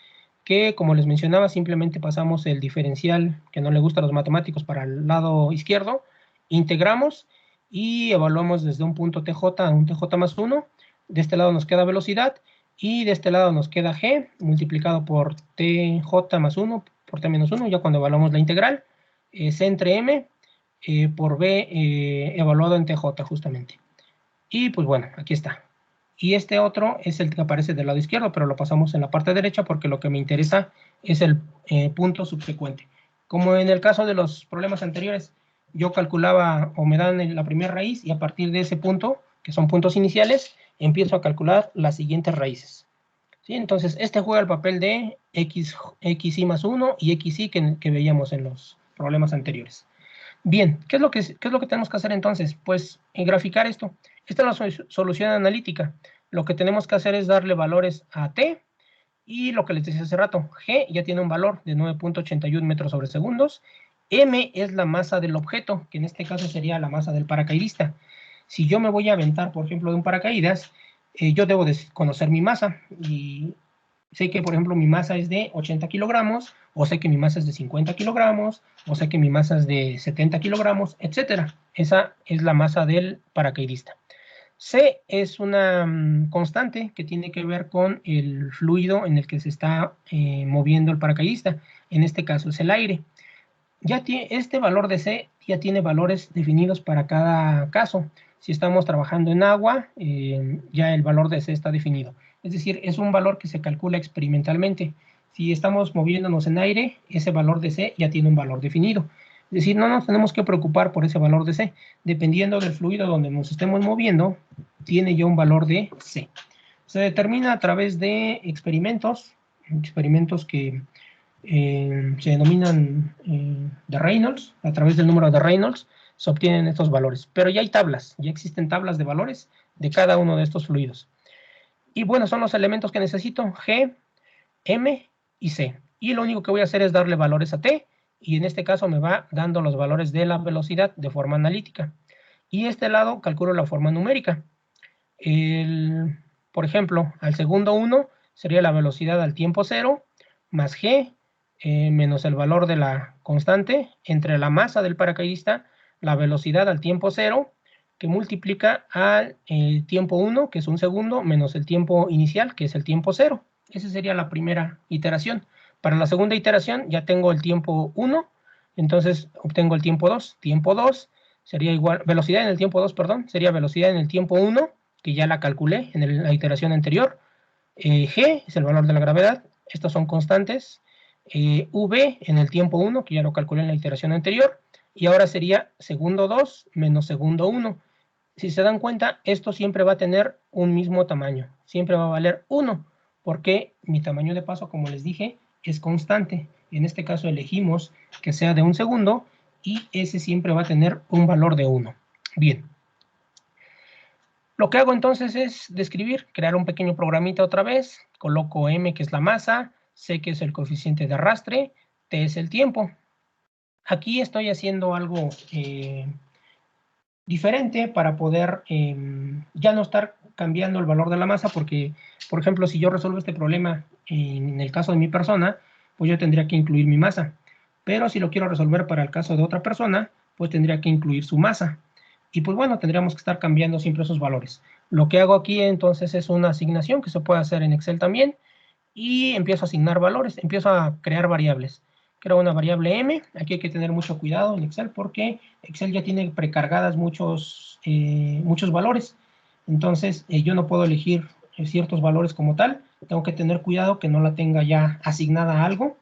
que como les mencionaba, simplemente pasamos el diferencial que no le gusta a los matemáticos para el lado izquierdo, integramos y evaluamos desde un punto TJ a un TJ más 1. De este lado nos queda velocidad y de este lado nos queda G multiplicado por TJ más 1 por T menos 1, ya cuando evaluamos la integral, C entre M, por B evaluado en TJ justamente. Y pues bueno, aquí está. Y este otro es el que aparece del lado izquierdo, pero lo pasamos en la parte derecha porque lo que me interesa es el punto subsecuente. Como en el caso de los problemas anteriores, yo calculaba o me dan la primera raíz y a partir de ese punto, que son puntos iniciales, empiezo a calcular las siguientes raíces. ¿Sí? Entonces, este juega el papel de xy más 1 y xy que veíamos en los problemas anteriores. Bien, ¿qué es lo que tenemos que hacer entonces? Pues graficar esto. Esta es la solución analítica. Lo que tenemos que hacer es darle valores a t y lo que les decía hace rato, g ya tiene un valor de 9.81 metros sobre segundos. M es la masa del objeto, que en este caso sería la masa del paracaidista. Si yo me voy a aventar, por ejemplo, de un paracaídas, yo debo de conocer mi masa y sé que, por ejemplo, mi masa es de 80 kilogramos, o sé que mi masa es de 50 kilogramos, o sé que mi masa es de 70 kilogramos, etc. Esa es la masa del paracaidista. C es una constante que tiene que ver con el fluido en el que se está moviendo el paracaidista. En este caso es el aire. Este valor de C ya tiene valores definidos para cada caso. Si estamos trabajando en agua, ya el valor de C está definido. Es decir, es un valor que se calcula experimentalmente. Si estamos moviéndonos en aire, ese valor de C ya tiene un valor definido. Es decir, no nos tenemos que preocupar por ese valor de C. Dependiendo del fluido donde nos estemos moviendo, tiene ya un valor de C. Se determina a través de experimentos que se denominan de Reynolds. A través del número de Reynolds se obtienen estos valores. Pero ya hay tablas, ya existen tablas de valores de cada uno de estos fluidos. Y bueno, son los elementos que necesito, G, M y C. Y lo único que voy a hacer es darle valores a T, y en este caso me va dando los valores de la velocidad de forma analítica. Y este lado calculo la forma numérica. Por ejemplo, al segundo 1 sería la velocidad al tiempo 0, más G, menos el valor de la constante, entre la masa del paracaidista, la velocidad al tiempo 0, que multiplica al tiempo 1, que es un segundo, menos el tiempo inicial, que es el tiempo 0. Esa sería la primera iteración. Para la segunda iteración ya tengo el tiempo 1, entonces obtengo el tiempo 2. Tiempo 2 sería igual, velocidad en el tiempo 2, perdón, sería velocidad en el tiempo 1, que ya la calculé en la iteración anterior. G es el valor de la gravedad, estos son constantes. V en el tiempo 1, que ya lo calculé en la iteración anterior, y ahora sería segundo 2 menos segundo 1. Si se dan cuenta, esto siempre va a tener un mismo tamaño, siempre va a valer 1, porque mi tamaño de paso, como les dije, es constante. En este caso elegimos que sea de un segundo, y ese siempre va a tener un valor de 1. Bien. Lo que hago entonces es describir, crear un pequeño programita otra vez, coloco M, que es la masa, C, que es el coeficiente de arrastre, T es el tiempo. Aquí estoy haciendo algo diferente para poder ya no estar cambiando el valor de la masa, porque, por ejemplo, si yo resuelvo este problema en el caso de mi persona, pues yo tendría que incluir mi masa. Pero si lo quiero resolver para el caso de otra persona, pues tendría que incluir su masa. Y pues bueno, tendríamos que estar cambiando siempre esos valores. Lo que hago aquí entonces es una asignación que se puede hacer en Excel también, y empiezo a asignar valores, empiezo a crear variables. Creo una variable M, aquí hay que tener mucho cuidado en Excel porque Excel ya tiene precargadas muchos valores. Entonces yo no puedo elegir ciertos valores como tal, tengo que tener cuidado que no la tenga ya asignada a algo.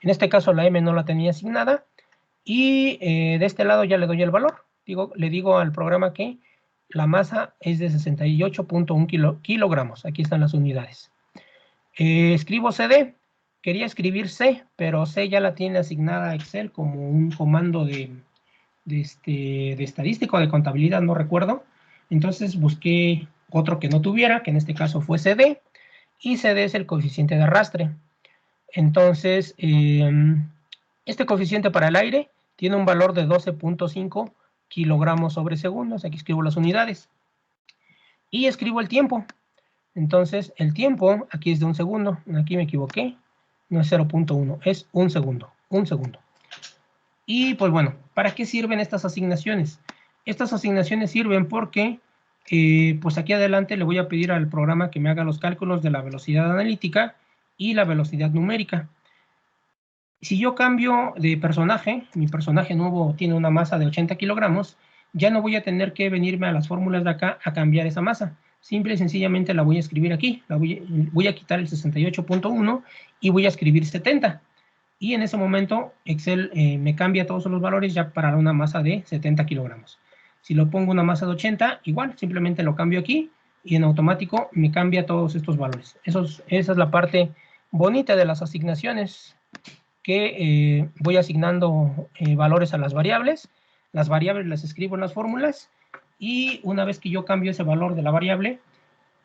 En este caso la M no la tenía asignada, y de este lado ya le doy el valor. Le digo al programa que la masa es de 68.1 kilogramos. Aquí están las unidades. Escribo CD. Quería escribir C, pero C ya la tiene asignada a Excel como un comando de estadística o de contabilidad, no recuerdo. Entonces busqué otro que no tuviera, que en este caso fue CD, y CD es el coeficiente de arrastre. Entonces, este coeficiente para el aire tiene un valor de 12.5 kilogramos sobre segundos. Aquí escribo las unidades. Y escribo el tiempo. Entonces, el tiempo aquí es de un segundo. Aquí me equivoqué. No es 0.1, es un segundo. Un segundo. Y pues bueno, ¿para qué sirven estas asignaciones? Estas asignaciones sirven porque, pues aquí adelante le voy a pedir al programa que me haga los cálculos de la velocidad analítica y la velocidad numérica. Si yo cambio de personaje, mi personaje nuevo tiene una masa de 80 kilogramos, ya no voy a tener que venirme a las fórmulas de acá a cambiar esa masa. Simple y sencillamente la voy a escribir aquí. Voy a quitar el 68.1 y voy a escribir 70. Y en ese momento Excel me cambia todos los valores ya para una masa de 70 kilogramos. Si lo pongo una masa de 80, igual, simplemente lo cambio aquí y en automático me cambia todos estos valores. Esa es la parte bonita de las asignaciones, que voy asignando valores a las variables las escribo en las fórmulas, y una vez que yo cambio ese valor de la variable,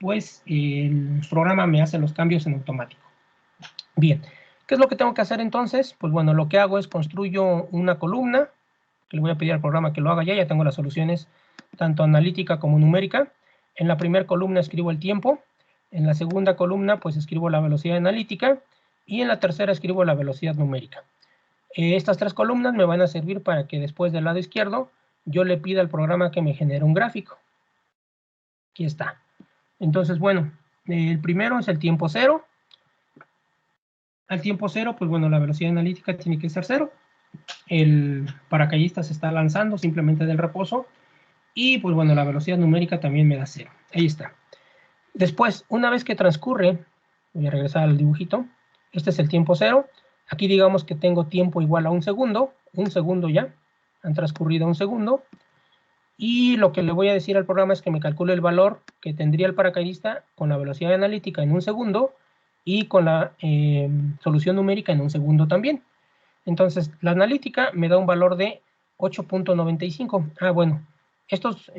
pues el programa me hace los cambios en automático. Bien, ¿qué es lo que tengo que hacer entonces? Pues bueno, lo que hago es construyo una columna, que le voy a pedir al programa que lo haga ya tengo las soluciones, tanto analítica como numérica. En la primera columna escribo el tiempo, en la segunda columna pues escribo la velocidad analítica, y en la tercera escribo la velocidad numérica. Estas tres columnas me van a servir para que después del lado izquierdo yo le pida al programa que me genere un gráfico. Aquí está. Entonces, bueno, el primero es el tiempo cero. Al tiempo cero, pues bueno, la velocidad analítica tiene que ser 0. El paracaidista se está lanzando simplemente del reposo. Y pues bueno, la velocidad numérica también me da 0. Ahí está. Después, una vez que transcurre, voy a regresar al dibujito. Este es el tiempo 0. Aquí digamos que tengo tiempo igual a 1 segundo. 1 segundo ya. Han transcurrido 1 segundo. Y lo que le voy a decir al programa es que me calcule el valor que tendría el paracaidista con la velocidad analítica en 1 segundo y con la solución numérica en 1 segundo también. Entonces, la analítica me da un valor de 8.95. Ah, bueno, estos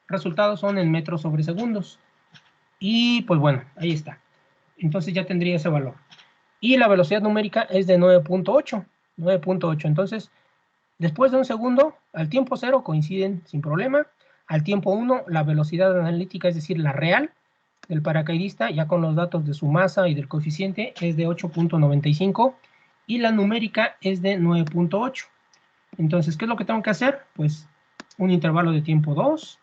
resultados son en metros sobre segundos. Y pues bueno, ahí está. Entonces ya tendría ese valor. Y la velocidad numérica es de 9.8. 9.8. Entonces, después de 1 segundo, al tiempo 0 coinciden sin problema. Al tiempo 1, la velocidad analítica, es decir, la real del paracaidista, ya con los datos de su masa y del coeficiente, es de 8.95. Y la numérica es de 9.8. Entonces, ¿qué es lo que tengo que hacer? Pues un intervalo de tiempo 2,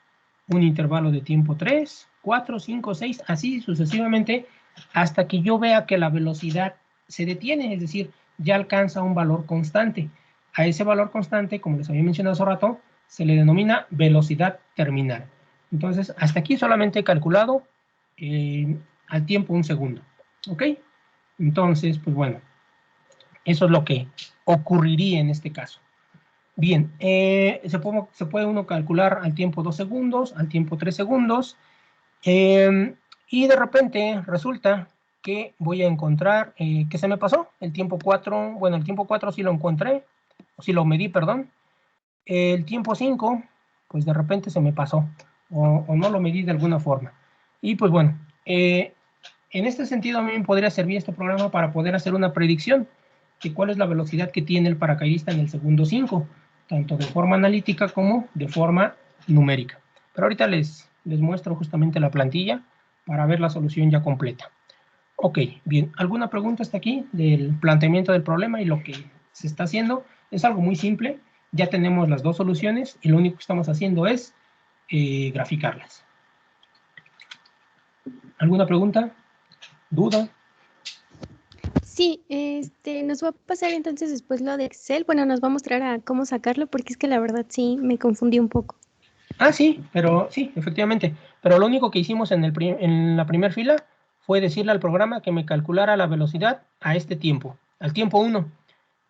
un intervalo de tiempo 3, 4, 5, 6, así sucesivamente, hasta que yo vea que la velocidad se detiene, es decir, ya alcanza un valor constante. A ese valor constante, como les había mencionado hace rato, se le denomina velocidad terminal. Entonces, hasta aquí solamente he calculado al tiempo 1 segundo. ¿Ok? Entonces, pues bueno, eso es lo que ocurriría en este caso. Bien, se puede uno calcular al tiempo 2 segundos, al tiempo 3 segundos, y de repente resulta que voy a encontrar que se me pasó el tiempo 4, bueno, el tiempo 4 sí lo encontré, o sí lo medí, perdón. El tiempo 5, pues de repente se me pasó, o no lo medí de alguna forma. Y pues bueno, en este sentido a mí me podría servir este programa para poder hacer una predicción de cuál es la velocidad que tiene el paracaidista en el segundo 5, tanto de forma analítica como de forma numérica. Pero ahorita les muestro justamente la plantilla para ver la solución ya completa. Ok, bien, ¿alguna pregunta hasta aquí del planteamiento del problema y lo que se está haciendo? Es algo muy simple, ya tenemos las dos soluciones y lo único que estamos haciendo es graficarlas. ¿Alguna pregunta? ¿Duda? Sí, nos va a pasar entonces después lo de Excel. Bueno, nos va a mostrar a cómo sacarlo, porque es que la verdad sí me confundí un poco. Ah, sí, pero sí, efectivamente. Pero lo único que hicimos en la primera fila fue decirle al programa que me calculara la velocidad a este tiempo, al tiempo 1.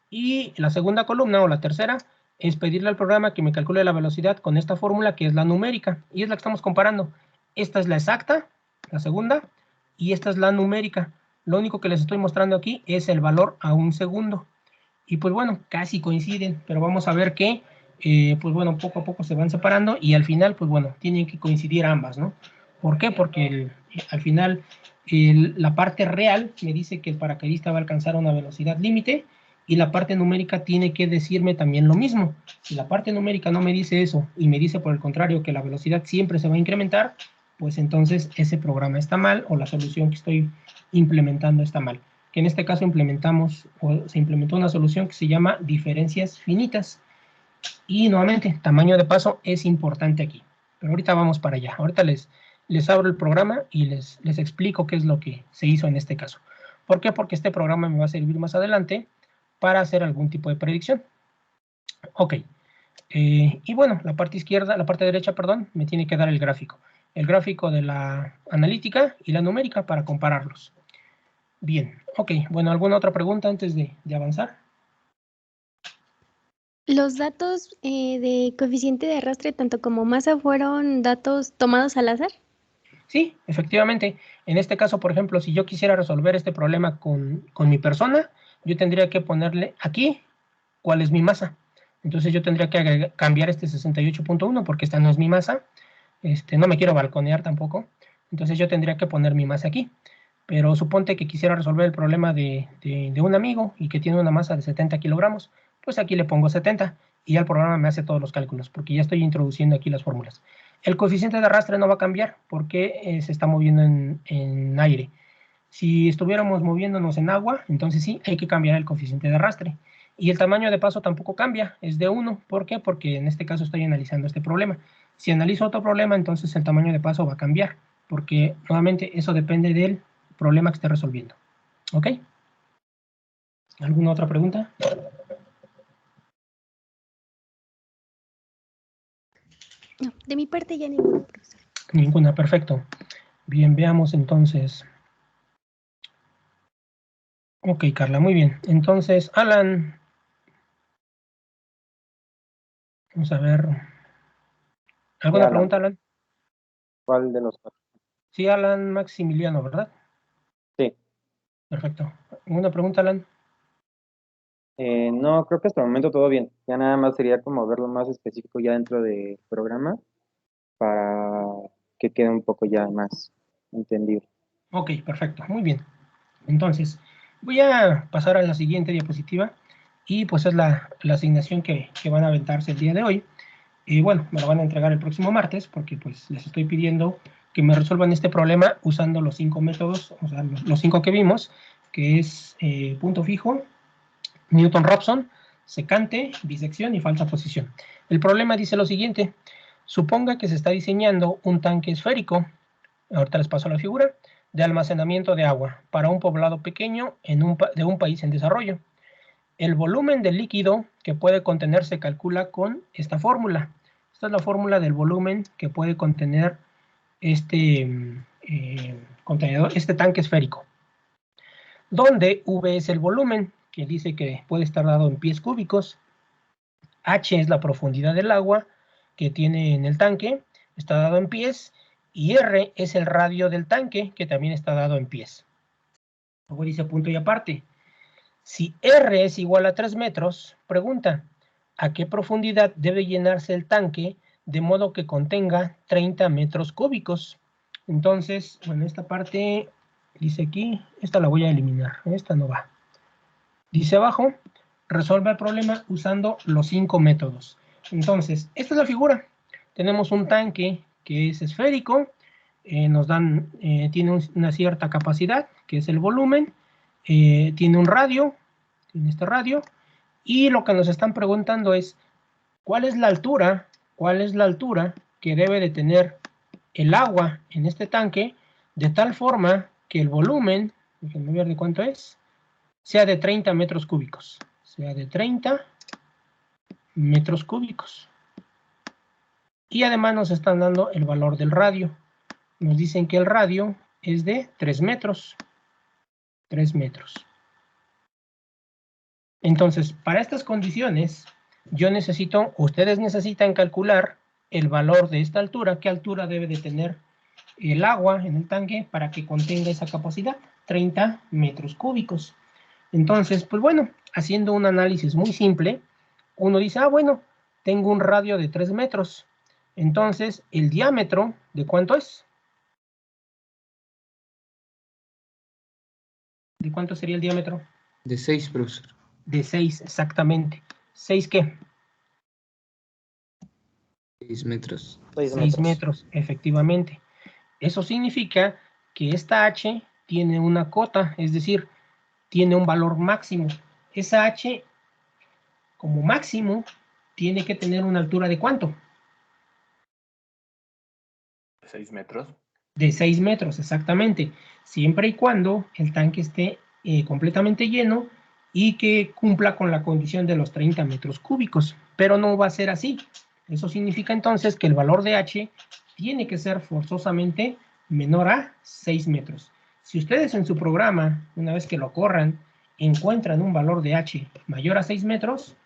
Y la segunda columna o la tercera es pedirle al programa que me calcule la velocidad con esta fórmula que es la numérica. Y es la que estamos comparando. Esta es la exacta, la segunda, y esta es la numérica. Lo único que les estoy mostrando aquí es el valor a 1 segundo. Y pues bueno, casi coinciden, pero vamos a ver que, pues bueno, poco a poco se van separando y al final, pues bueno, tienen que coincidir ambas, ¿no? ¿Por qué? Porque al final la parte real me dice que el paracaidista va a alcanzar una velocidad límite y la parte numérica tiene que decirme también lo mismo. Si la parte numérica no me dice eso y me dice por el contrario que la velocidad siempre se va a incrementar, pues entonces ese programa está mal o la solución que estoy implementando está mal. Que en este caso se implementó una solución que se llama diferencias finitas. Y nuevamente, tamaño de paso es importante aquí. Pero ahorita vamos para allá. Ahorita les abro el programa y les explico qué es lo que se hizo en este caso. ¿Por qué? Porque este programa me va a servir más adelante para hacer algún tipo de predicción. Ok. Y bueno, la parte derecha, perdón, me tiene que dar el gráfico. El gráfico de la analítica y la numérica para compararlos. Bien, ok. Bueno, ¿alguna otra pregunta antes de avanzar? ¿Los datos de coeficiente de arrastre, tanto como masa, fueron datos tomados al azar? Sí, efectivamente. En este caso, por ejemplo, si yo quisiera resolver este problema con mi persona, yo tendría que ponerle aquí cuál es mi masa. Entonces yo tendría que cambiar este 68.1 porque esta no es mi masa. No me quiero balconear tampoco. Entonces yo tendría que poner mi masa aquí. Pero suponte que quisiera resolver el problema de un amigo y que tiene una masa de 70 kilogramos. Pues aquí le pongo 70 y ya el programa me hace todos los cálculos porque ya estoy introduciendo aquí las fórmulas. El coeficiente de arrastre no va a cambiar porque se está moviendo en aire. Si estuviéramos moviéndonos en agua, entonces sí, hay que cambiar el coeficiente de arrastre. Y el tamaño de paso tampoco cambia, es de 1. ¿Por qué? Porque en este caso estoy analizando este problema. Si analizo otro problema, entonces el tamaño de paso va a cambiar, porque nuevamente eso depende del problema que esté resolviendo. ¿Ok? ¿Alguna otra pregunta? No, de mi parte ya ninguna, profesor. Ninguna, perfecto. Bien, veamos entonces. Ok, Carla, muy bien. Entonces, Alan. Vamos a ver. ¿Alguna pregunta, Alan? ¿Cuál de los cuatro? Sí, Alan Maximiliano, ¿verdad? Sí. Perfecto. ¿Alguna pregunta, Alan? No, creo que hasta el momento todo bien. Ya nada más sería como verlo más específico ya dentro del programa para que quede un poco ya más entendible. Ok, perfecto. Muy bien. Entonces, voy a pasar a la siguiente diapositiva y pues es la asignación que van a aventarse el día de hoy. Y bueno, me lo van a entregar el próximo martes porque pues les estoy pidiendo que me resuelvan este problema usando los 5 métodos, o sea, los 5 que vimos, que es punto fijo, Newton-Raphson, secante, disección y falsa posición. El problema dice lo siguiente: suponga que se está diseñando un tanque esférico, ahorita les paso la figura, de almacenamiento de agua para un poblado pequeño de un país en desarrollo. El volumen del líquido que puede contener se calcula con esta fórmula. Esta es la fórmula del volumen que puede contener este contenedor, este tanque esférico, donde V es el volumen, que dice que puede estar dado en pies cúbicos. H es la profundidad del agua que tiene en el tanque, está dado en pies, y R es el radio del tanque, que también está dado en pies. Luego dice punto y aparte. Si R es igual a 3 metros, pregunta, ¿a qué profundidad debe llenarse el tanque de modo que contenga 30 metros cúbicos? Entonces, bueno, esta parte dice aquí, esta la voy a eliminar, esta no va. Dice abajo, resuelve el problema usando los 5 métodos. Entonces, esta es la figura. Tenemos un tanque que es esférico, tiene una cierta capacidad, que es el volumen, tiene un radio, tiene este radio, y lo que nos están preguntando es, ¿cuál es la altura que debe de tener el agua en este tanque, de tal forma que el volumen, déjenme ver de cuánto es, sea de 30 metros cúbicos. Sea de 30 metros cúbicos. Y además nos están dando el valor del radio. Nos dicen que el radio es de 3 metros. 3 metros. Entonces, para estas condiciones, ustedes necesitan calcular el valor de esta altura. ¿Qué altura debe de tener el agua en el tanque para que contenga esa capacidad? 30 metros cúbicos. Entonces, pues bueno, haciendo un análisis muy simple, uno dice, bueno, tengo un radio de 3 metros. Entonces, ¿el diámetro de cuánto es? ¿De cuánto sería el diámetro? De 6, profesor. De 6, exactamente. ¿6 qué? 6 metros. 6 metros, efectivamente. Eso significa que esta H tiene una cota, es decir, tiene un valor máximo. Esa H, como máximo, tiene que tener una altura de ¿cuánto? 6 metros. De 6 metros, exactamente. Siempre y cuando el tanque esté completamente lleno y que cumpla con la condición de los 30 metros cúbicos, pero no va a ser así. Eso significa entonces que el valor de H tiene que ser forzosamente menor a 6 metros. Si ustedes en su programa, una vez que lo corran, encuentran un valor de H mayor a 6 metros,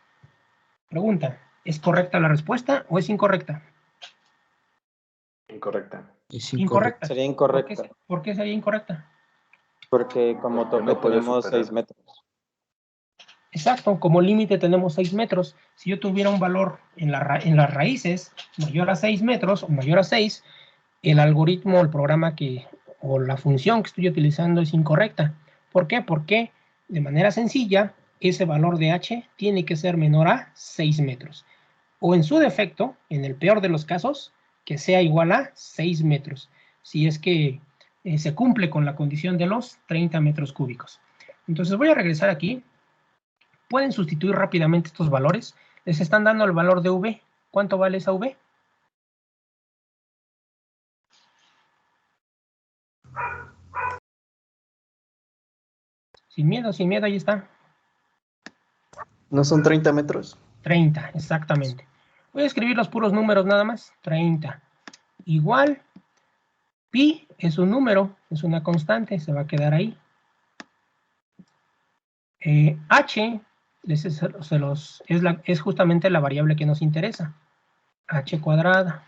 pregunta, ¿es correcta la respuesta o es incorrecta? Incorrecta. Es Incorrecta. Sería incorrecta. ¿Por qué sería incorrecta? Porque como tope no puede tenemos superar. 6 metros. Exacto, como límite tenemos 6 metros. Si yo tuviera un valor en las raíces mayor a 6 metros o mayor a 6, el algoritmo, el programa o la función que estoy utilizando es incorrecta. ¿Por qué? Porque de manera sencilla, ese valor de H tiene que ser menor a 6 metros. O en su defecto, en el peor de los casos, que sea igual a 6 metros. Si es que se cumple con la condición de los 30 metros cúbicos. Entonces voy a regresar aquí. Pueden sustituir rápidamente estos valores. Les están dando el valor de V. ¿Cuánto vale esa V? Sin miedo, ahí está. ¿No son 30 metros? 30, exactamente. Voy a escribir los puros números nada más. 30. Igual, pi es un número, es una constante, se va a quedar ahí. H es justamente la variable que nos interesa. H cuadrada.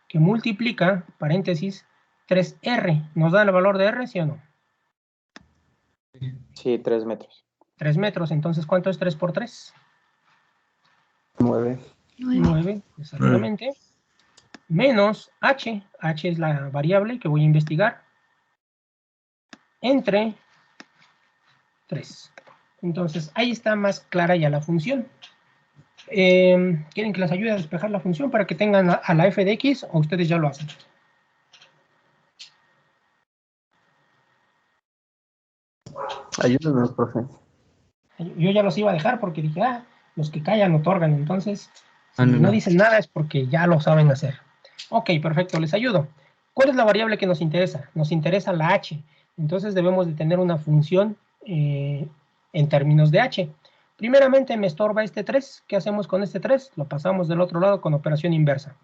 Que multiplica, paréntesis, 3R. ¿Nos da el valor de R, sí o no? Sí, 3 metros. 3 metros, entonces, ¿cuánto es 3 por 3? 9. 9, exactamente. Menos H. H es la variable que voy a investigar. Entre 3. Entonces, ahí está más clara ya la función. ¿Quieren que les ayude a despejar la función para que tengan a la f de x o ustedes ya lo hacen? Ayúdanos, profe. Yo ya los iba a dejar porque dije, los que callan otorgan. Entonces, si no. no dicen nada es porque ya lo saben hacer. Ok, perfecto, les ayudo. ¿Cuál es la variable que nos interesa? Nos interesa la h. Entonces debemos de tener una función en términos de h. Primeramente me estorba este 3. ¿Qué hacemos con este 3? Lo pasamos del otro lado con operación inversa.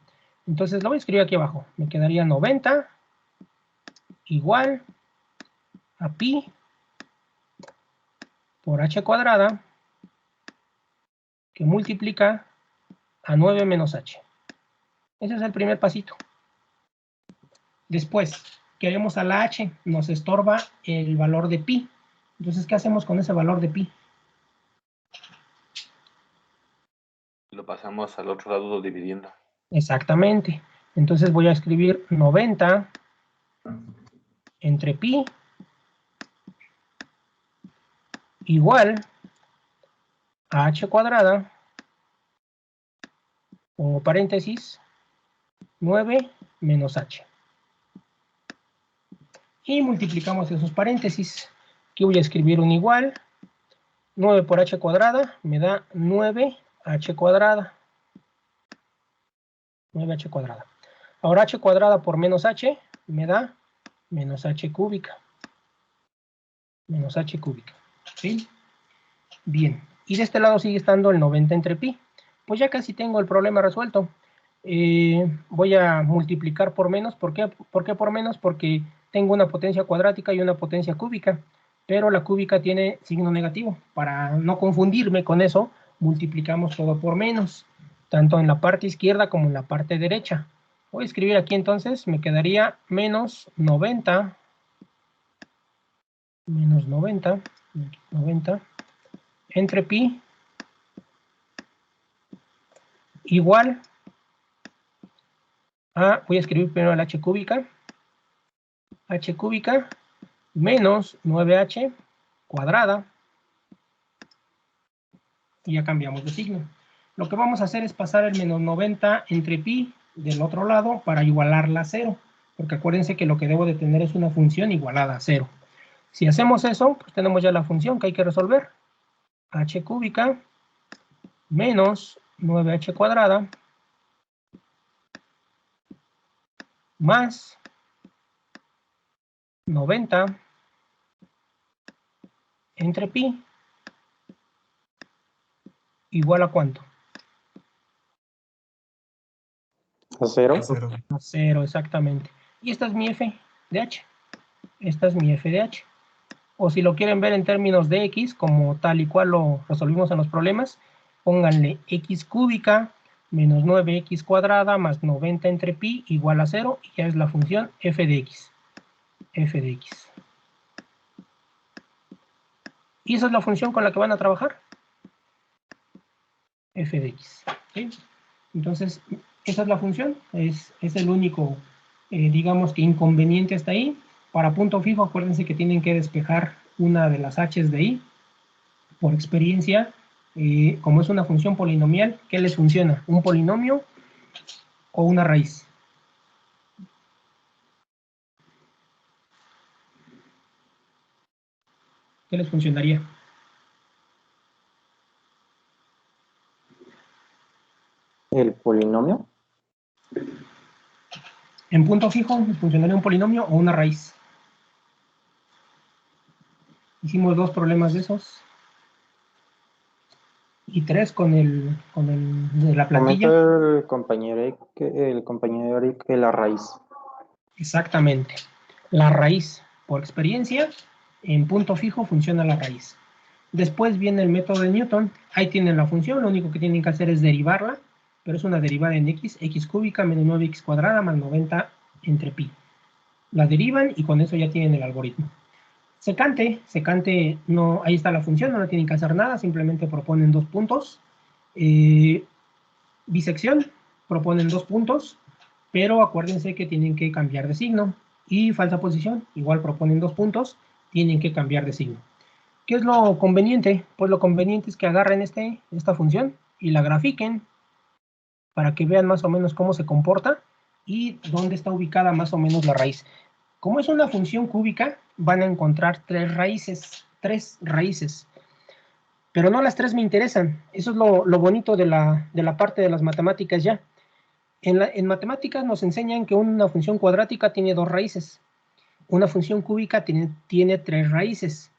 Entonces lo voy a escribir aquí abajo. Me quedaría 90 igual a pi por h cuadrada que multiplica a 9 menos h. Ese es el primer pasito. Después, queremos a la h, nos estorba el valor de pi. Entonces, ¿qué hacemos con ese valor de pi? Lo pasamos al otro lado dividiendo. Exactamente. Entonces voy a escribir 90 entre pi igual a h cuadrada o paréntesis 9 menos h. Y multiplicamos esos paréntesis. Aquí voy a escribir un igual. 9 por h cuadrada me da 9h cuadrada. 9h cuadrada. Ahora h cuadrada por menos h me da menos h cúbica. Menos h cúbica. ¿Sí? Bien. Y de este lado sigue estando el 90 entre pi. Pues ya casi tengo el problema resuelto. Voy a multiplicar por menos. ¿Por qué por menos? Porque tengo una potencia cuadrática y una potencia cúbica. Pero la cúbica tiene signo negativo. Para no confundirme con eso, multiplicamos todo por menos. Tanto en la parte izquierda como en la parte derecha. Voy a escribir aquí entonces, me quedaría menos 90. Menos 90. 90 entre pi igual a, voy a escribir primero la h cúbica menos 9h cuadrada, y ya cambiamos de signo. Lo que vamos a hacer es pasar el menos 90 entre pi del otro lado para igualarla a 0, porque acuérdense que lo que debo de tener es una función igualada a 0. Si hacemos eso, pues tenemos ya la función que hay que resolver. H cúbica menos 9h cuadrada más 90 entre pi igual a ¿cuánto? ¿A 0? A 0, exactamente. Y esta es mi f de h. Esta es mi f de h. O si lo quieren ver en términos de x, como tal y cual lo resolvimos en los problemas, pónganle x cúbica menos 9x cuadrada más 90 entre pi igual a 0, y ya es la función f de x. F de x. Y esa es la función con la que van a trabajar. F de x. ¿Sí? Entonces, esa es la función. Es el único, digamos que inconveniente hasta ahí. Para punto fijo, acuérdense que tienen que despejar una de las h's de ahí. Por experiencia, como es una función polinomial, ¿qué les funciona? ¿Un polinomio o una raíz? ¿Qué les funcionaría? ¿El polinomio? En punto fijo, ¿les funcionaría un polinomio o una raíz? Hicimos 2 problemas de esos. Y 3 con el de la plantilla. Comenta el compañero Eric que la raíz. Exactamente. La raíz, por experiencia, en punto fijo funciona la raíz. Después viene el método de Newton. Ahí tienen la función, lo único que tienen que hacer es derivarla, pero es una derivada en x, x cúbica menos 9x cuadrada más 90 entre pi. La derivan y con eso ya tienen el algoritmo. Secante, no, ahí está la función, no le tienen que hacer nada, simplemente proponen 2 puntos. Bisección, proponen 2 puntos, pero acuérdense que tienen que cambiar de signo. Y falsa posición, igual proponen 2 puntos, tienen que cambiar de signo. ¿Qué es lo conveniente? Pues lo conveniente es que agarren esta función y la grafiquen para que vean más o menos cómo se comporta y dónde está ubicada más o menos la raíz. Como es una función cúbica, van a encontrar 3 raíces. Pero no las 3 me interesan. Eso es lo bonito de la parte de las matemáticas ya. En matemáticas nos enseñan que una función cuadrática tiene 2 raíces. Una función cúbica tiene 3 raíces.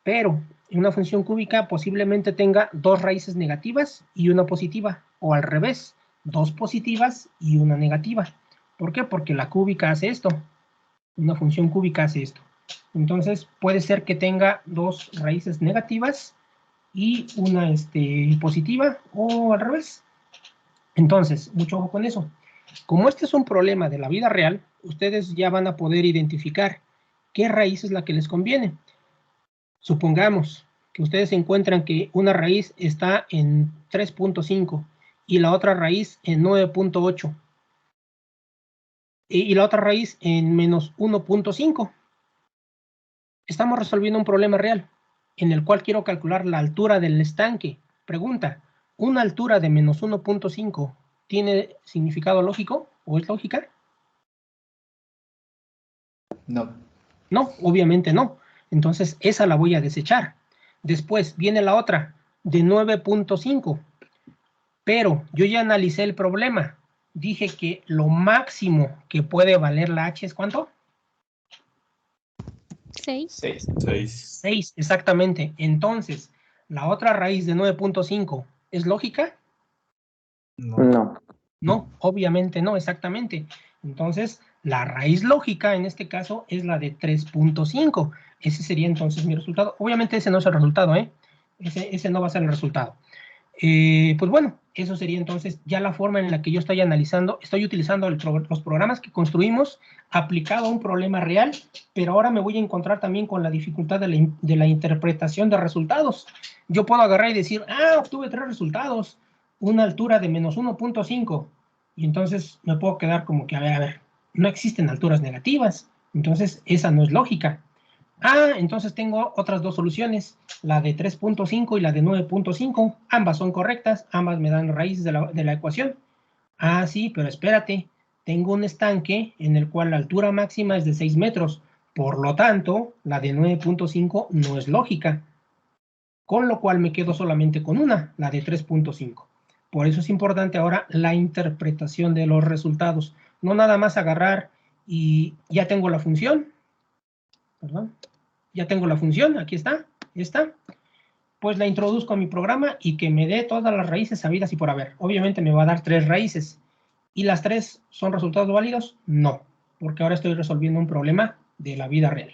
Pero una función cúbica posiblemente tenga 2 raíces negativas y una positiva. O al revés, 2 positivas y una negativa. ¿Por qué? Porque la cúbica hace esto. Una función cúbica hace esto. Entonces puede ser que tenga 2 raíces negativas y una positiva, o al revés. Entonces, mucho ojo con eso. Como este es un problema de la vida real, ustedes ya van a poder identificar qué raíz es la que les conviene. Supongamos que ustedes encuentran que una raíz está en 3.5 y la otra raíz en 9.8 y la otra raíz en menos 1.5. Estamos resolviendo un problema real en el cual quiero calcular la altura del estanque. Pregunta, ¿una altura de menos 1.5 tiene significado lógico o es lógica? No. No, obviamente no. Entonces esa la voy a desechar. Después viene la otra de 9.5. Pero yo ya analicé el problema. Dije que lo máximo que puede valer la h es ¿cuánto? 6. 6, exactamente. Entonces, ¿la otra raíz de 9.5 es lógica? No. No, obviamente no, exactamente. Entonces, la raíz lógica en este caso es la de 3.5. Ese sería entonces mi resultado. Obviamente ese no es el resultado, ¿eh? Ese no va a ser el resultado. Pues bueno, eso sería entonces ya la forma en la que yo estoy analizando, estoy utilizando los programas que construimos aplicado a un problema real, pero ahora me voy a encontrar también con la dificultad de la interpretación de resultados. Yo puedo agarrar y decir, obtuve 3 resultados, una altura de menos 1.5, y entonces me puedo quedar como que, a ver, no existen alturas negativas, entonces esa no es lógica. Entonces tengo otras 2 soluciones, la de 3.5 y la de 9.5. Ambas son correctas, ambas me dan raíces de la ecuación. Sí, pero espérate, tengo un estanque en el cual la altura máxima es de 6 metros. Por lo tanto, la de 9.5 no es lógica. Con lo cual me quedo solamente con una, la de 3.5. Por eso es importante ahora la interpretación de los resultados. No nada más agarrar y ya tengo la función. Perdón. Ya tengo la función, aquí está. ¿Está? Pues la introduzco a mi programa y que me dé todas las raíces sabidas y por haber. Obviamente me va a dar 3 raíces. ¿Y las 3 son resultados válidos? No, porque ahora estoy resolviendo un problema de la vida real.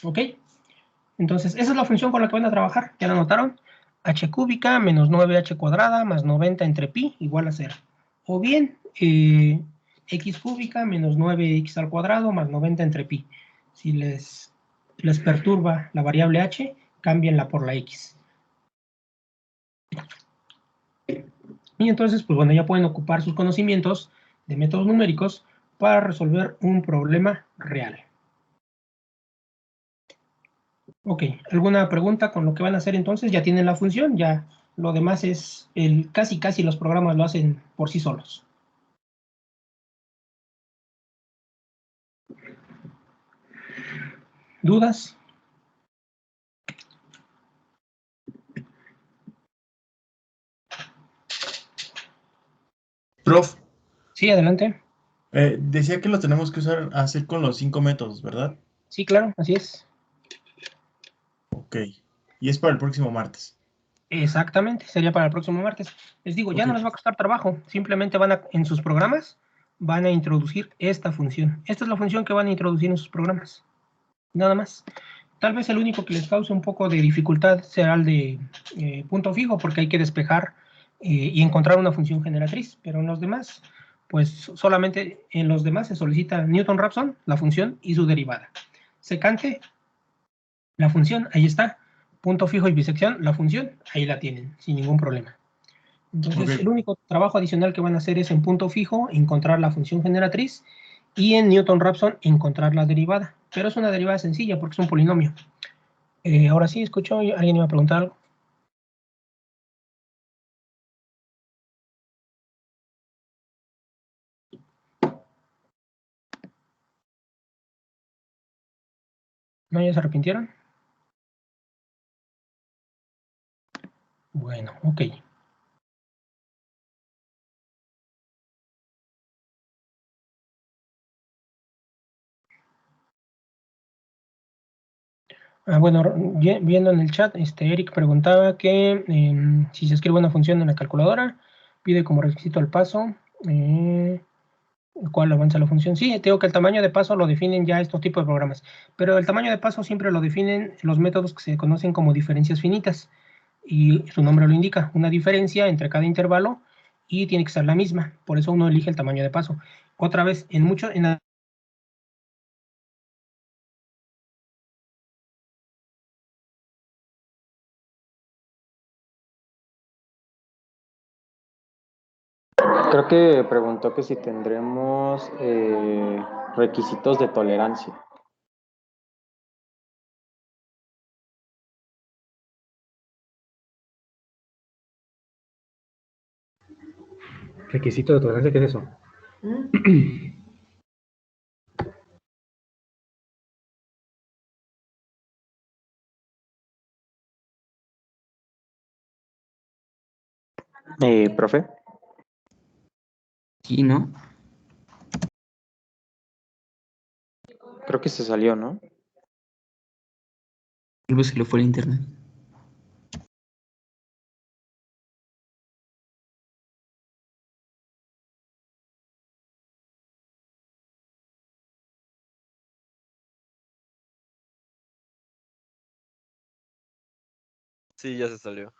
¿Ok? Entonces, esa es la función con la que van a trabajar. ¿Ya la notaron? H cúbica menos 9h cuadrada más 90 entre pi igual a 0. O bien, x cúbica menos 9x al cuadrado más 90 entre pi. Si les perturba la variable h, cámbienla por la x. Y entonces, pues bueno, ya pueden ocupar sus conocimientos de métodos numéricos para resolver un problema real. Ok, ¿alguna pregunta con lo que van a hacer entonces? Ya tienen la función, ya lo demás es, casi los programas lo hacen por sí solos. ¿Dudas? Prof, Sí, adelante. decía que lo tenemos que hacer con los 5 métodos, ¿verdad? Sí, claro, así es. Ok. Y es para el próximo martes. Exactamente, sería para el próximo martes. Les digo, ya Ok. no les va a costar trabajo, simplemente en sus programas, van a introducir esta función. Esta es la función que van a introducir en sus programas. Nada más. Tal vez el único que les cause un poco de dificultad será el de punto fijo, porque hay que despejar y encontrar una función generatriz, pero en los demás, pues solamente en los demás se solicita Newton-Raphson, la función y su derivada. Secante, la función, ahí está. Punto fijo y bisección, la función, ahí la tienen, sin ningún problema. Entonces, Ok. el único trabajo adicional que van a hacer es en punto fijo encontrar la función generatriz y en Newton-Raphson encontrar la derivada. Pero es una derivada sencilla porque es un polinomio. Ahora sí, escucho, alguien iba a preguntar algo. ¿No ya se arrepintieron? Bueno, ok. Bueno, viendo en el chat, Eric preguntaba que si se escribe una función en la calculadora, pide como requisito el paso, el cual avanza la función. Sí, tengo que el tamaño de paso lo definen ya estos tipos de programas, pero el tamaño de paso siempre lo definen los métodos que se conocen como diferencias finitas, y su nombre lo indica, una diferencia entre cada intervalo y tiene que ser la misma, por eso uno elige el tamaño de paso. Otra vez, en Creo que preguntó que si tendremos requisitos de tolerancia. Requisito de tolerancia, ¿qué es eso? Profe. Sí, ¿no? Creo que se salió, ¿no? Tal vez se le fue el internet. Sí, ya se salió.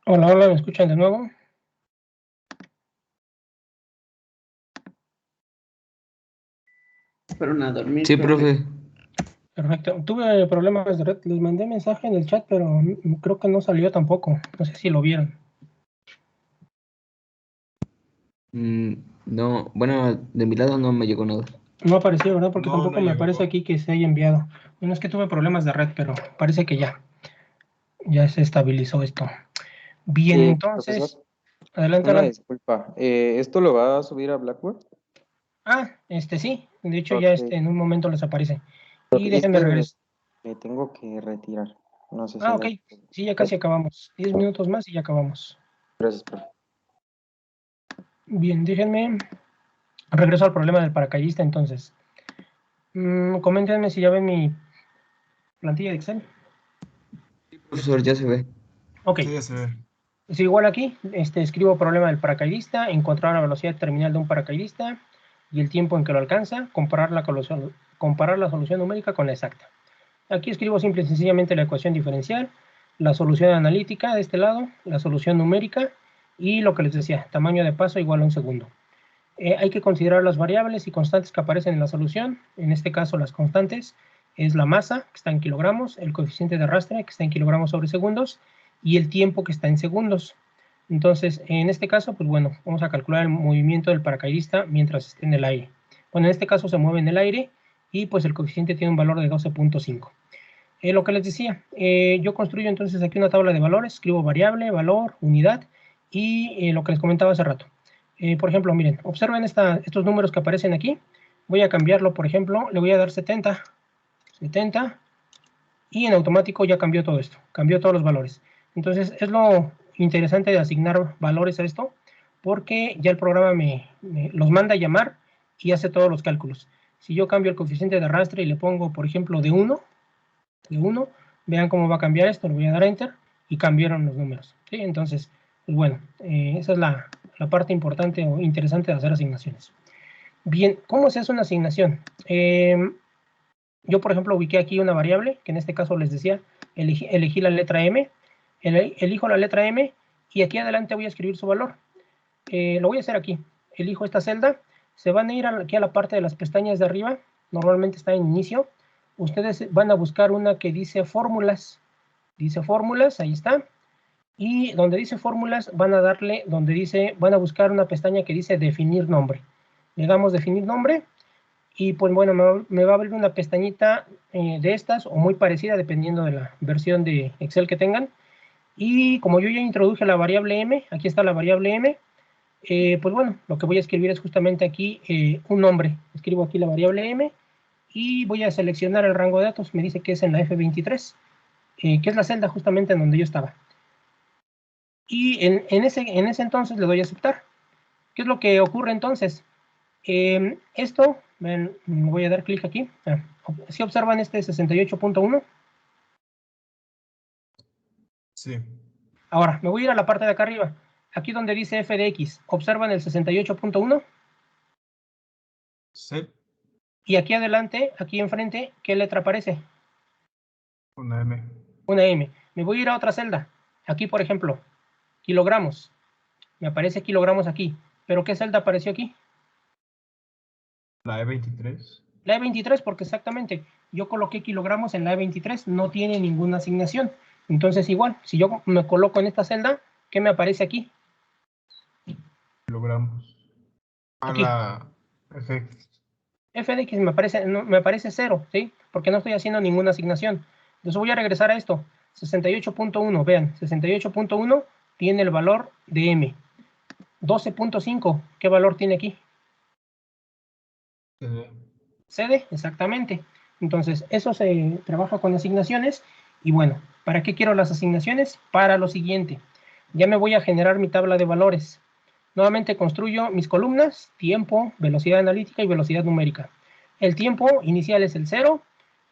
Hola, hola, ¿me escuchan de nuevo? Fueron a dormir. Sí, profe. Perfecto. Tuve problemas de red. Les mandé mensaje en el chat, pero creo que no salió tampoco. No sé si lo vieron. No, bueno, de mi lado no me llegó nada. No apareció, ¿verdad? Porque No, tampoco no me llegó. aparece aquí que se haya enviado. Bueno, es que tuve problemas de red, pero parece que ya se estabilizó esto. Bien, entonces, Profesor, adelante, una Alan. disculpa. ¿Esto lo va a subir a Blackboard? Sí. De hecho, ya Ok, en un momento les aparece. ok, Y es déjenme que regresar. me tengo que retirar. No sé si Ok. Sí, ya casi acabamos. 10 minutos más y ya acabamos. Gracias, profe. Bien, déjenme. Regreso al problema del paracaidista, entonces. Coméntenme si ya ven mi plantilla de Excel. Profesor, ya se ve. Ok. Sí, ya se ve. Es igual aquí, escribo problema del paracaidista, encontrar la velocidad terminal de un paracaidista y el tiempo en que lo alcanza, comparar la solución numérica con la exacta. Aquí escribo simple y sencillamente la ecuación diferencial, la solución analítica de este lado, la solución numérica y lo que les decía, tamaño de paso igual a 1 segundo. Hay que considerar las variables y constantes que aparecen en la solución. En este caso, las constantes es la masa, que está en kilogramos, el coeficiente de arrastre, que está en kilogramos sobre segundos, y el tiempo, que está en segundos. Entonces, en este caso, pues bueno, vamos a calcular el movimiento del paracaidista mientras esté en el aire. Bueno, en este caso se mueve en el aire y pues el coeficiente tiene un valor de 12.5. Lo que les decía, yo construyo entonces aquí una tabla de valores, escribo variable, valor, unidad y lo que les comentaba hace rato. Por ejemplo, miren, observen estos números que aparecen aquí. Voy a cambiarlo, por ejemplo, le voy a dar 70, y en automático ya cambió todo esto, cambió todos los valores. Entonces, es lo interesante de asignar valores a esto, porque ya el programa me los manda a llamar y hace todos los cálculos. Si yo cambio el coeficiente de arrastre y le pongo, por ejemplo, de 1, vean cómo va a cambiar esto, le voy a dar Enter y cambiaron los números. ¿Sí? Entonces, pues bueno, esa es la parte importante o interesante de hacer asignaciones. Bien, ¿cómo se hace una asignación? Yo, por ejemplo, ubiqué aquí una variable, que en este caso les decía, elegí la letra M, elijo la letra M y aquí adelante voy a escribir su valor. Lo voy a hacer aquí, elijo esta celda, se van a ir aquí a la parte de las pestañas de arriba, normalmente está en inicio, ustedes van a buscar una que dice fórmulas, ahí está, y donde dice fórmulas van a darle, van a buscar una pestaña que dice definir nombre, le damos definir nombre, y pues bueno, me va a abrir una pestañita de estas, o muy parecida, dependiendo de la versión de Excel que tengan, y como yo ya introduje la variable M, aquí está la variable M, pues bueno, lo que voy a escribir es justamente aquí un nombre, escribo aquí la variable M, y voy a seleccionar el rango de datos, me dice que es en la F23, que es la celda justamente en donde yo estaba. Y en ese entonces le doy a aceptar. ¿Qué es lo que ocurre entonces? Esto, ven, voy a dar clic aquí. Si observan este 68.1. Sí. Ahora, me voy a ir a la parte de acá arriba. Aquí donde dice f de x, ¿observan el 68.1? Sí. Y aquí adelante, aquí enfrente, ¿qué letra aparece? Una M. Una M. Me voy a ir a otra celda. Aquí, por ejemplo, kilogramos. Me aparece kilogramos aquí. ¿Pero qué celda apareció aquí? La E23. La E23, porque exactamente, yo coloqué kilogramos en la E23, no tiene ninguna asignación. Entonces igual, si yo me coloco en esta celda, ¿qué me aparece aquí? Kilogramos. A Aquí. la F. F de X me aparece 0, ¿sí? Porque no estoy haciendo ninguna asignación. Entonces voy a regresar a esto. 68.1, vean, 68.1 tiene el valor de M. 12.5, ¿qué valor tiene aquí? CD, exactamente. Entonces, eso se trabaja con asignaciones. Y bueno, ¿para qué quiero las asignaciones? Para lo siguiente. Ya me voy a generar mi tabla de valores. Nuevamente construyo mis columnas, tiempo, velocidad analítica y velocidad numérica. El tiempo inicial es el 0,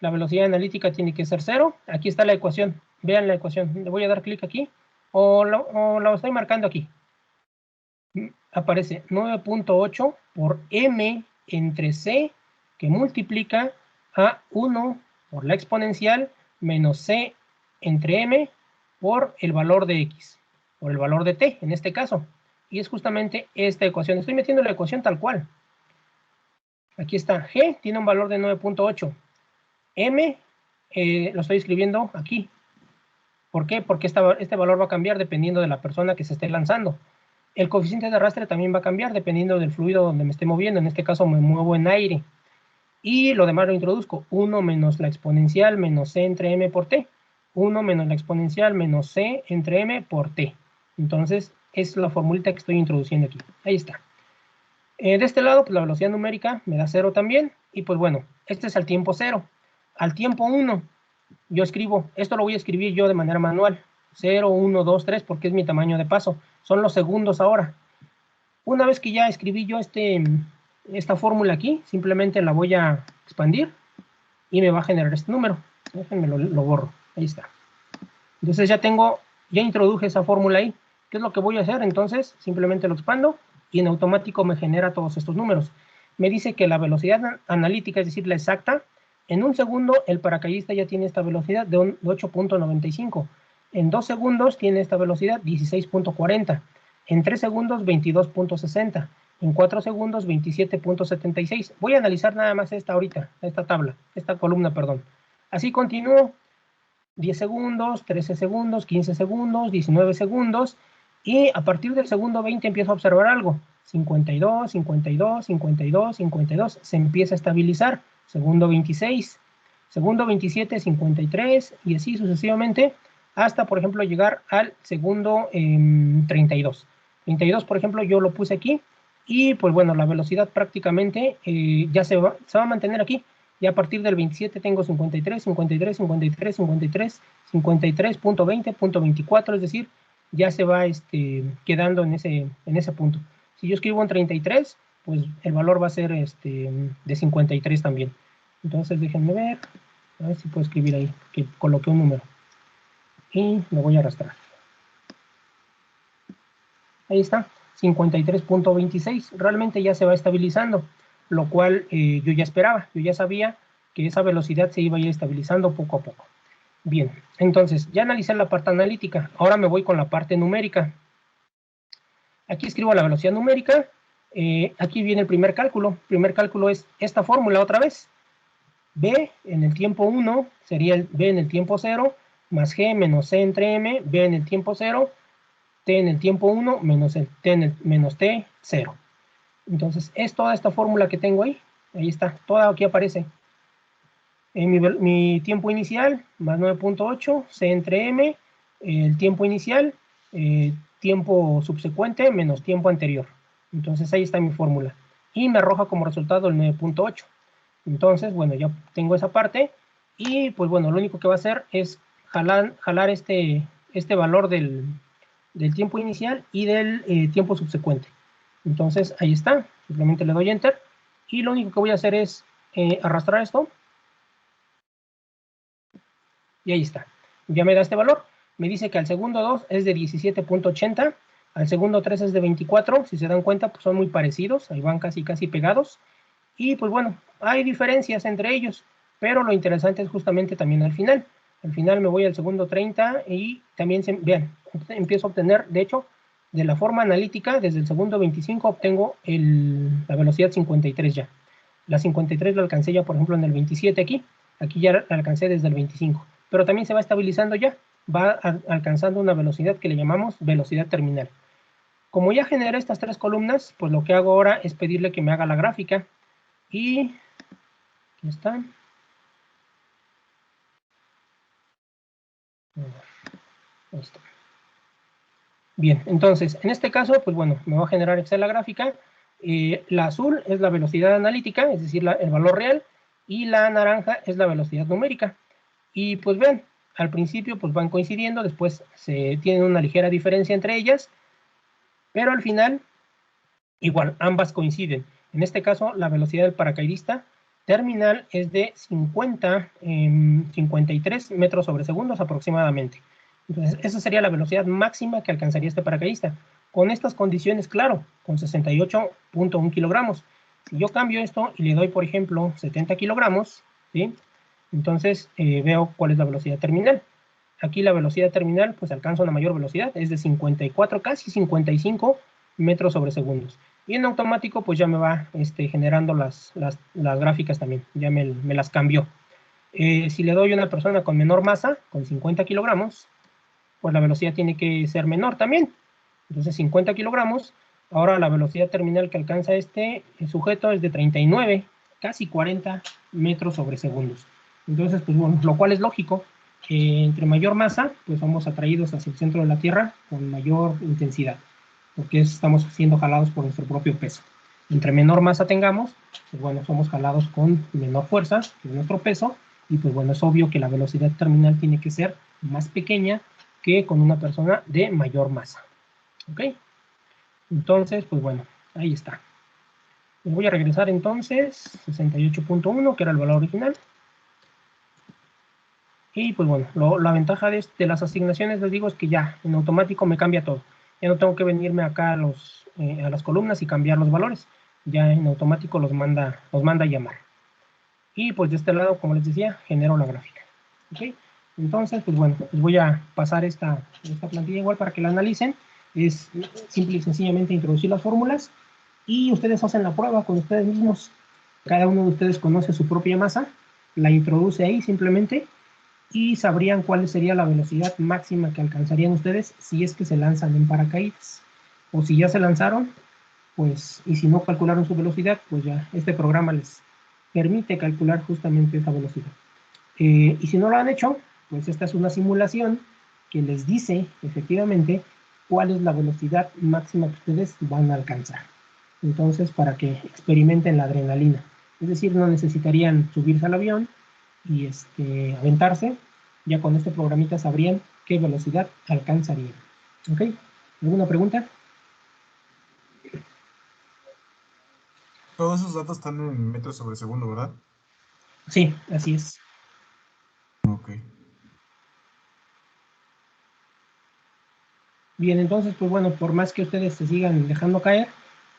la velocidad analítica tiene que ser 0. Aquí está la ecuación, vean la ecuación. Le voy a dar clic aquí, o lo estoy marcando aquí. Aparece 9.8 por m entre c, que multiplica a 1 por la exponencial menos c entre m por el valor de x. por el valor de t, en este caso. Y es justamente esta ecuación. Estoy metiendo la ecuación tal cual. Aquí está. G tiene un valor de 9.8. M lo estoy escribiendo aquí. ¿Por qué? Porque este valor va a cambiar dependiendo de la persona que se esté lanzando. El coeficiente de arrastre también va a cambiar dependiendo del fluido donde me esté moviendo. En este caso me muevo en aire. Y lo demás lo introduzco. 1 menos la exponencial menos c entre m por t. 1 menos la exponencial menos c entre m por t. Entonces, es la formulita que estoy introduciendo aquí. Ahí está. De este lado, pues la velocidad numérica me da 0 también. Y pues bueno, este es al tiempo 0. Al tiempo 1, yo escribo, esto lo voy a escribir yo de manera manual. 0, 1, 2, 3, porque es mi tamaño de paso. Son los segundos ahora. Una vez que ya escribí yo esta fórmula aquí, simplemente la voy a expandir y me va a generar este número. Déjenme lo borro. Ahí está. Entonces ya introduje esa fórmula ahí. ¿Qué es lo que voy a hacer? Entonces simplemente lo expando y en automático me genera todos estos números. Me dice que la velocidad analítica, es decir, la exacta, en un segundo el paracaidista ya tiene esta velocidad de 8.95. En 2 segundos tiene esta velocidad 16.40. En 3 segundos 22.60. En 4 segundos 27.76. Voy a analizar nada más esta columna, perdón. Así continúo. 10 segundos, 13 segundos, 15 segundos, 19 segundos. Y a partir del segundo 20 empiezo a observar algo. 52, 52, 52, 52. Se empieza a estabilizar. Segundo 26. Segundo 27, 53. Y así sucesivamente hasta, por ejemplo, llegar al segundo 32. 32, por ejemplo, yo lo puse aquí. Y pues bueno, la velocidad prácticamente ya se va a mantener aquí. Y a partir del 27 tengo 53, 53, 53, 53, 53.20, punto 24, es decir, ya se va quedando en ese punto. Si yo escribo un 33, pues el valor va a ser de 53 también. Entonces déjenme ver, a ver si puedo escribir ahí, que coloqué un número. Y lo voy a arrastrar. Ahí está, 53.26, realmente ya se va estabilizando, lo cual yo ya esperaba, yo ya sabía que esa velocidad se iba a ir estabilizando poco a poco. Bien, entonces ya analicé la parte analítica, ahora me voy con la parte numérica. Aquí escribo la velocidad numérica, aquí viene el primer cálculo es esta fórmula otra vez. B en el tiempo 1 sería el B en el tiempo 0, más G menos C entre M, B en el tiempo 0, T en el tiempo 1 menos menos T, 0. Entonces, es toda esta fórmula que tengo ahí. Ahí está, toda aquí aparece. Mi tiempo inicial, más 9.8, C entre M, el tiempo inicial, tiempo subsecuente, menos tiempo anterior. Entonces, ahí está mi fórmula. Y me arroja como resultado el 9.8. Entonces, bueno, ya tengo esa parte. Y, pues bueno, lo único que va a hacer es jalar este valor del tiempo inicial y del tiempo subsecuente. Entonces ahí está, simplemente le doy enter y lo único que voy a hacer es arrastrar esto y ahí está, ya me da este valor. Me dice que al segundo 2 es de 17.80, al segundo 3 es de 24, si se dan cuenta pues son muy parecidos, ahí van casi pegados y pues bueno, hay diferencias entre ellos, pero lo interesante es justamente también al final. Al final me voy al segundo 30 y también, vean, empiezo a obtener, de hecho, de la forma analítica, desde el segundo 25 obtengo la velocidad 53 ya. La 53 la alcancé ya, por ejemplo, en el 27 aquí ya la alcancé desde el 25. Pero también se va estabilizando ya, va alcanzando una velocidad que le llamamos velocidad terminal. Como ya generé estas 3 columnas, pues lo que hago ahora es pedirle que me haga la gráfica. Y aquí está. Ahí está. Bien, entonces, en este caso, pues bueno, me va a generar Excel la gráfica. La azul es la velocidad analítica, es decir, el valor real, y la naranja es la velocidad numérica. Y pues vean, al principio pues van coincidiendo, después se tienen una ligera diferencia entre ellas, pero al final, igual, ambas coinciden. En este caso, la velocidad del paracaidista terminal es de 53 metros sobre segundos aproximadamente. Entonces, esa sería la velocidad máxima que alcanzaría este paracaidista. Con estas condiciones, claro, con 68.1 kilogramos. Si yo cambio esto y le doy, por ejemplo, 70 kilogramos, ¿sí? Entonces veo cuál es la velocidad terminal. aquí la velocidad terminal pues alcanza una mayor velocidad, es de 54, casi 55 metros sobre segundos. Y en automático pues ya me va generando las gráficas también, ya me las cambió. Si le doy a una persona con menor masa, con 50 kilogramos, pues la velocidad tiene que ser menor también. Entonces 50 kilogramos, ahora la velocidad terminal que alcanza el sujeto es de 39, casi 40 metros sobre segundos. Entonces, pues bueno, lo cual es lógico. Entre mayor masa, pues somos atraídos hacia el centro de la Tierra con mayor intensidad, porque estamos siendo jalados por nuestro propio peso. Entre menor masa tengamos, pues bueno, somos jalados con menor fuerza que nuestro peso, y pues bueno, es obvio que la velocidad terminal tiene que ser más pequeña que con una persona de mayor masa. ¿Ok? Entonces, pues bueno, ahí está. Voy a regresar entonces, 68.1, que era el valor original. Y pues bueno, la ventaja de las asignaciones, les digo, es que ya en automático me cambia todo. Ya no tengo que venirme acá a las columnas y cambiar los valores. Ya en automático los manda a llamar. Y pues de este lado, como les decía, genero la gráfica. ¿Ok? Entonces, pues bueno, les voy a pasar esta plantilla igual para que la analicen. Es simple y sencillamente introducir las fórmulas y ustedes hacen la prueba con ustedes mismos. Cada uno de ustedes conoce su propia masa, la introduce ahí simplemente y sabrían cuál sería la velocidad máxima que alcanzarían ustedes si es que se lanzan en paracaídas. O si ya se lanzaron, pues, y si no calcularon su velocidad, pues ya este programa les permite calcular justamente esa velocidad. Y si no lo han hecho, pues esta es una simulación que les dice efectivamente cuál es la velocidad máxima que ustedes van a alcanzar. Entonces, para que experimenten la adrenalina. Es decir, no necesitarían subirse al avión y aventarse. Ya con este programita sabrían qué velocidad alcanzarían. ¿Ok? ¿Alguna pregunta? Todos esos datos están en metros sobre segundo, ¿verdad? Sí, así es. Ok. Bien, entonces, pues bueno, por más que ustedes se sigan dejando caer,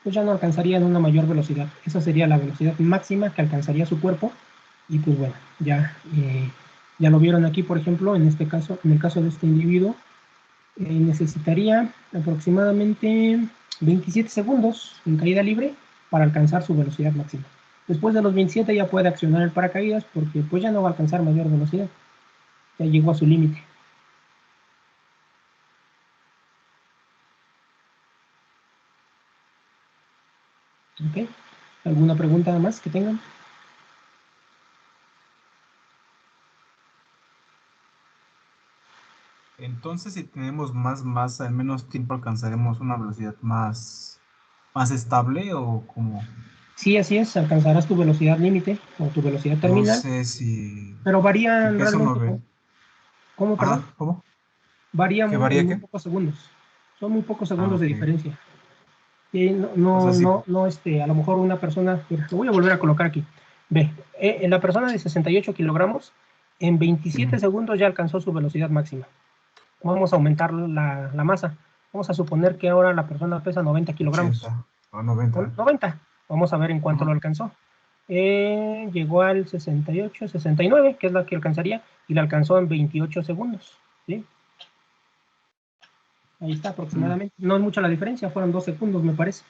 pues ya no alcanzarían una mayor velocidad. Esa sería la velocidad máxima que alcanzaría su cuerpo. Y pues bueno, ya lo vieron aquí, por ejemplo, en este caso, en el caso de este individuo, necesitaría aproximadamente 27 segundos en caída libre para alcanzar su velocidad máxima. Después de los 27 ya puede accionar el paracaídas porque pues ya no va a alcanzar mayor velocidad. Ya llegó a su límite. ¿Ok? ¿Alguna pregunta más que tengan? Entonces, si tenemos más masa, en menos tiempo alcanzaremos una velocidad más estable o como... Sí, así es, alcanzarás tu velocidad límite o tu velocidad No terminal, sé si... pero varían ¿Qué eso no realmente. ve? ¿Cómo, perdón? Ajá, ¿cómo? Varían ¿Qué en varía muy qué? pocos segundos. Son muy pocos Ah, segundos de ok. diferencia. Y O no, sea, no, sí. a lo mejor una persona, mira, lo voy a volver a colocar aquí. Ve, en la persona de 68 kilogramos, en 27 segundos ya alcanzó su velocidad máxima. Vamos a aumentar la masa. Vamos a suponer que ahora la persona pesa 90 kilogramos. 80 o 90. 90. Vamos a ver en cuánto lo alcanzó. Llegó al 68, 69, que es la que alcanzaría, y la alcanzó en 28 segundos. ¿Sí? Ahí está aproximadamente. No es mucha la diferencia, fueron 2 segundos, me parece.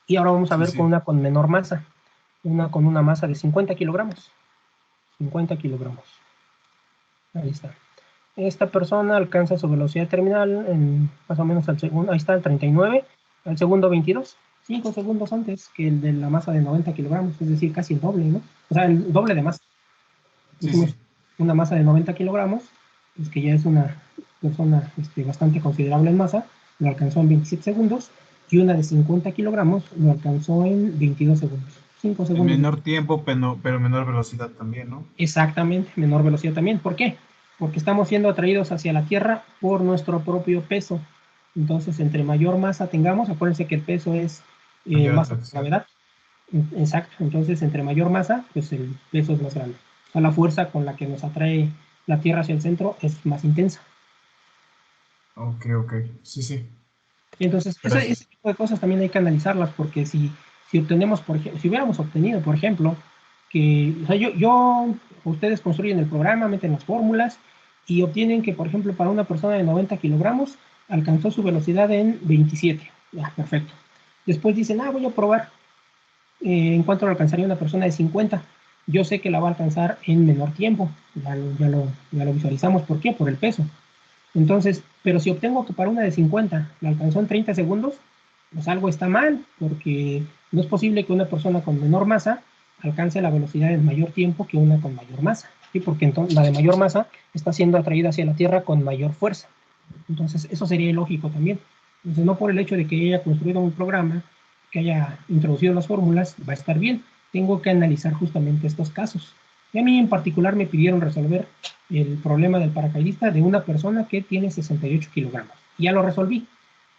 Y ahora vamos a ver con una con menor masa. Una con una masa de 50 kilogramos. 50 kilogramos. Ahí está. Esta persona alcanza su velocidad terminal en más o menos al segundo, ahí está el 39, al segundo 22, 5 segundos antes que el de la masa de 90 kilogramos, es decir, casi el doble, ¿no? O sea, el doble de masa. Hicimos una masa de 90 kilogramos, pues que ya es una persona bastante considerable en masa, lo alcanzó en 27 segundos, y una de 50 kilogramos lo alcanzó en 22 segundos. 5 segundos. En menor tiempo, pero menor velocidad también, ¿no? Exactamente, menor velocidad también. ¿Por qué? Porque estamos siendo atraídos hacia la Tierra por nuestro propio peso. Entonces, entre mayor masa tengamos, acuérdense que el peso es masa por gravedad. Exacto. Entonces, entre mayor masa, pues el peso es más grande. O sea, la fuerza con la que nos atrae la Tierra hacia el centro es más intensa. Ok. Sí. Y entonces, ese tipo de cosas también hay que analizarlas, porque si obtenemos, por ejemplo, si hubiéramos obtenido, por ejemplo, que, o sea, ustedes construyen el programa, meten las fórmulas, y obtienen que, por ejemplo, para una persona de 90 kilogramos, alcanzó su velocidad en 27. Ya, perfecto. Después dicen, voy a probar en cuánto lo alcanzaría una persona de 50. Yo sé que la va a alcanzar en menor tiempo. Ya lo visualizamos. ¿Por qué? Por el peso. Entonces, pero si obtengo que para una de 50 la alcanzó en 30 segundos, pues algo está mal, porque no es posible que una persona con menor masa alcance la velocidad en mayor tiempo que una con mayor masa, ¿sí? Porque entonces la de mayor masa está siendo atraída hacia la Tierra con mayor fuerza. Entonces, eso sería ilógico también. Entonces, no por el hecho de que haya construido un programa, que haya introducido las fórmulas, va a estar bien. Tengo que analizar justamente estos casos. Y a mí en particular me pidieron resolver el problema del paracaidista de una persona que tiene 68 kilogramos. Ya lo resolví,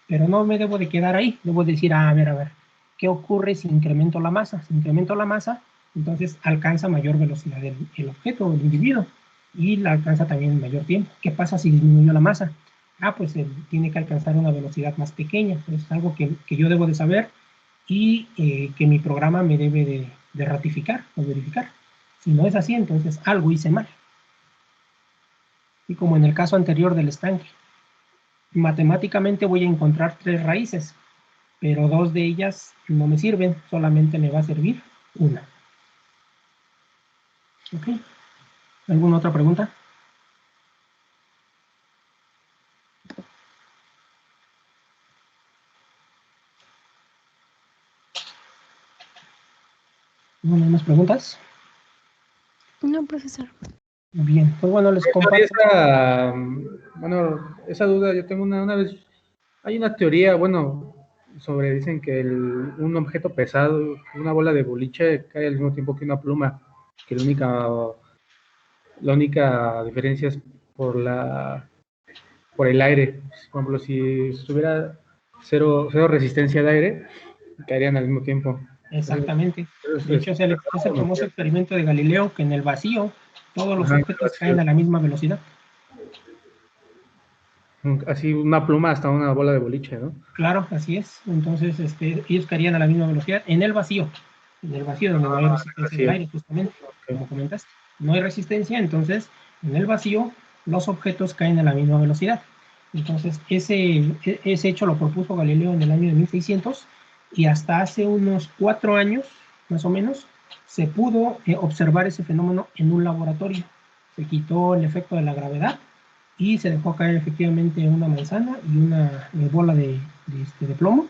pero no me debo de quedar ahí. Debo decir, a ver, ¿qué ocurre si incremento la masa? Si incremento la masa, entonces alcanza mayor velocidad el objeto o el individuo y la alcanza también en mayor tiempo. ¿Qué pasa si disminuyó la masa? Pues tiene que alcanzar una velocidad más pequeña. Es algo que yo debo de saber y que mi programa me debe de ratificar o verificar. Si no es así, entonces algo hice mal. Y como en el caso anterior del estanque, matemáticamente voy a encontrar 3 raíces, pero 2 de ellas no me sirven, solamente me va a servir una. ¿Ok? ¿Alguna otra pregunta? ¿No hay más preguntas? No, profesor. Bien, pues bueno, les comparto. Esa duda, yo tengo una vez, hay una teoría, sobre, dicen que un objeto pesado, una bola de boliche, cae al mismo tiempo que una pluma, que la única diferencia es por el aire. Por ejemplo, si estuviera cero resistencia de aire, caerían al mismo tiempo. Exactamente. De hecho, es el famoso experimento de Galileo, que en el vacío todos los objetos caen a la misma velocidad. Así una pluma hasta una bola de boliche, ¿no? Claro, así es. Entonces, ellos caerían a la misma velocidad en el vacío donde no hay resistencia del aire, justamente, como comentaste. No hay resistencia, entonces, en el vacío, los objetos caen a la misma velocidad. Entonces, ese hecho lo propuso Galileo en el año de 1600, y hasta hace unos 4 años, más o menos, se pudo observar ese fenómeno en un laboratorio. Se quitó el efecto de la gravedad y se dejó caer efectivamente una manzana y una bola de plomo,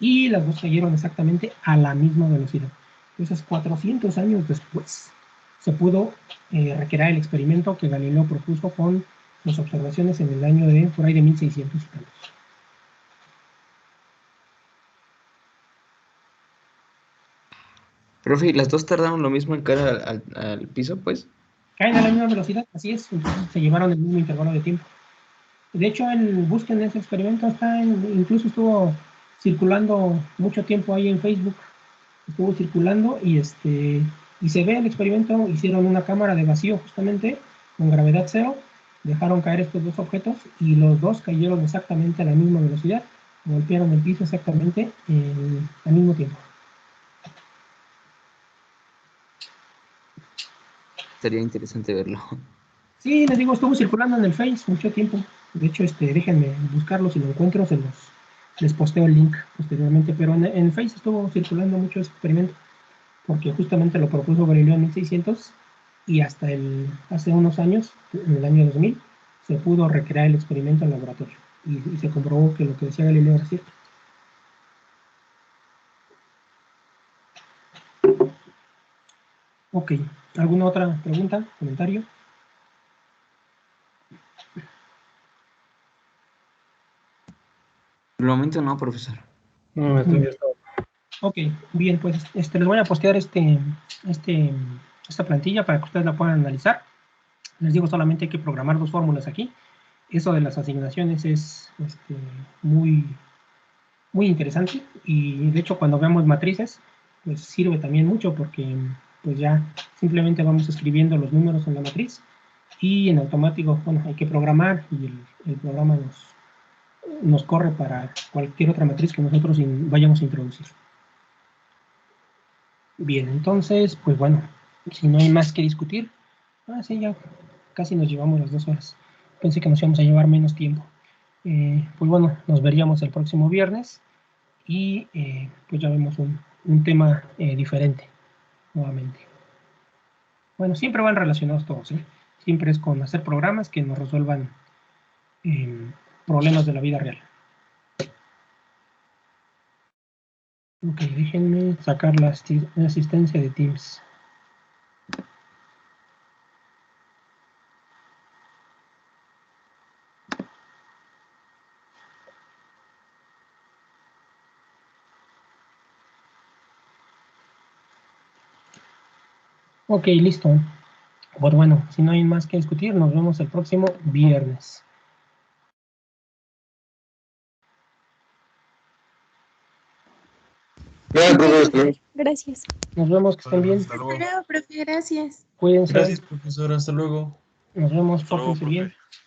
y las dos cayeron exactamente a la misma velocidad. Entonces, 400 años después, se pudo recrear el experimento que Galileo propuso con sus observaciones en el año de, por ahí de 1600 y tantos. Profe, ¿y las dos tardaron lo mismo en caer al piso, pues? Caen a la misma velocidad, así es, entonces se llevaron el mismo intervalo de tiempo. De hecho, busquen ese experimento, incluso estuvo circulando mucho tiempo ahí en Facebook, estuvo circulando y se ve el experimento. Hicieron una cámara de vacío justamente con gravedad cero, dejaron caer estos dos objetos y los dos cayeron exactamente a la misma velocidad, golpearon el piso exactamente al mismo tiempo. Sería interesante verlo. Sí, les digo, estuvo circulando en el Face mucho tiempo. De hecho, déjenme buscarlo, si lo encuentro les posteo el link posteriormente, pero en el Face estuvo circulando mucho ese experimento, porque justamente lo propuso Galileo en 1600 y hasta hace unos años, en el año 2000, se pudo recrear el experimento en laboratorio y se comprobó que lo que decía Galileo era cierto. Ok, ¿alguna otra pregunta, comentario? Por el momento no, profesor. No, Ok, bien, pues les voy a postear esta plantilla para que ustedes la puedan analizar. Les digo, solamente hay que programar 2 fórmulas aquí. Eso de las asignaciones es muy, muy interesante, y de hecho cuando veamos matrices, pues sirve también mucho, porque pues ya simplemente vamos escribiendo los números en la matriz y en automático, hay que programar y el programa nos corre para cualquier otra matriz que nosotros vayamos a introducir. Bien, entonces, pues bueno, si no hay más que discutir, sí, ya casi nos llevamos las 2 horas. Pensé que nos íbamos a llevar menos tiempo. Pues bueno, nos veríamos el próximo viernes y pues ya vemos un tema diferente nuevamente. Bueno, siempre van relacionados todos, ¿eh? Siempre es con hacer programas que nos resuelvan problemas de la vida real. Ok, déjenme sacar la asistencia de Teams. Ok, listo. Pues bueno, si no hay más que discutir, nos vemos el próximo viernes. Gracias. Nos vemos, que estén bien. Hasta luego. Hasta luego, profe, gracias. Cuídense. Gracias, profesor. Hasta luego. Nos vemos, Hasta luego, pórtense bien. profe.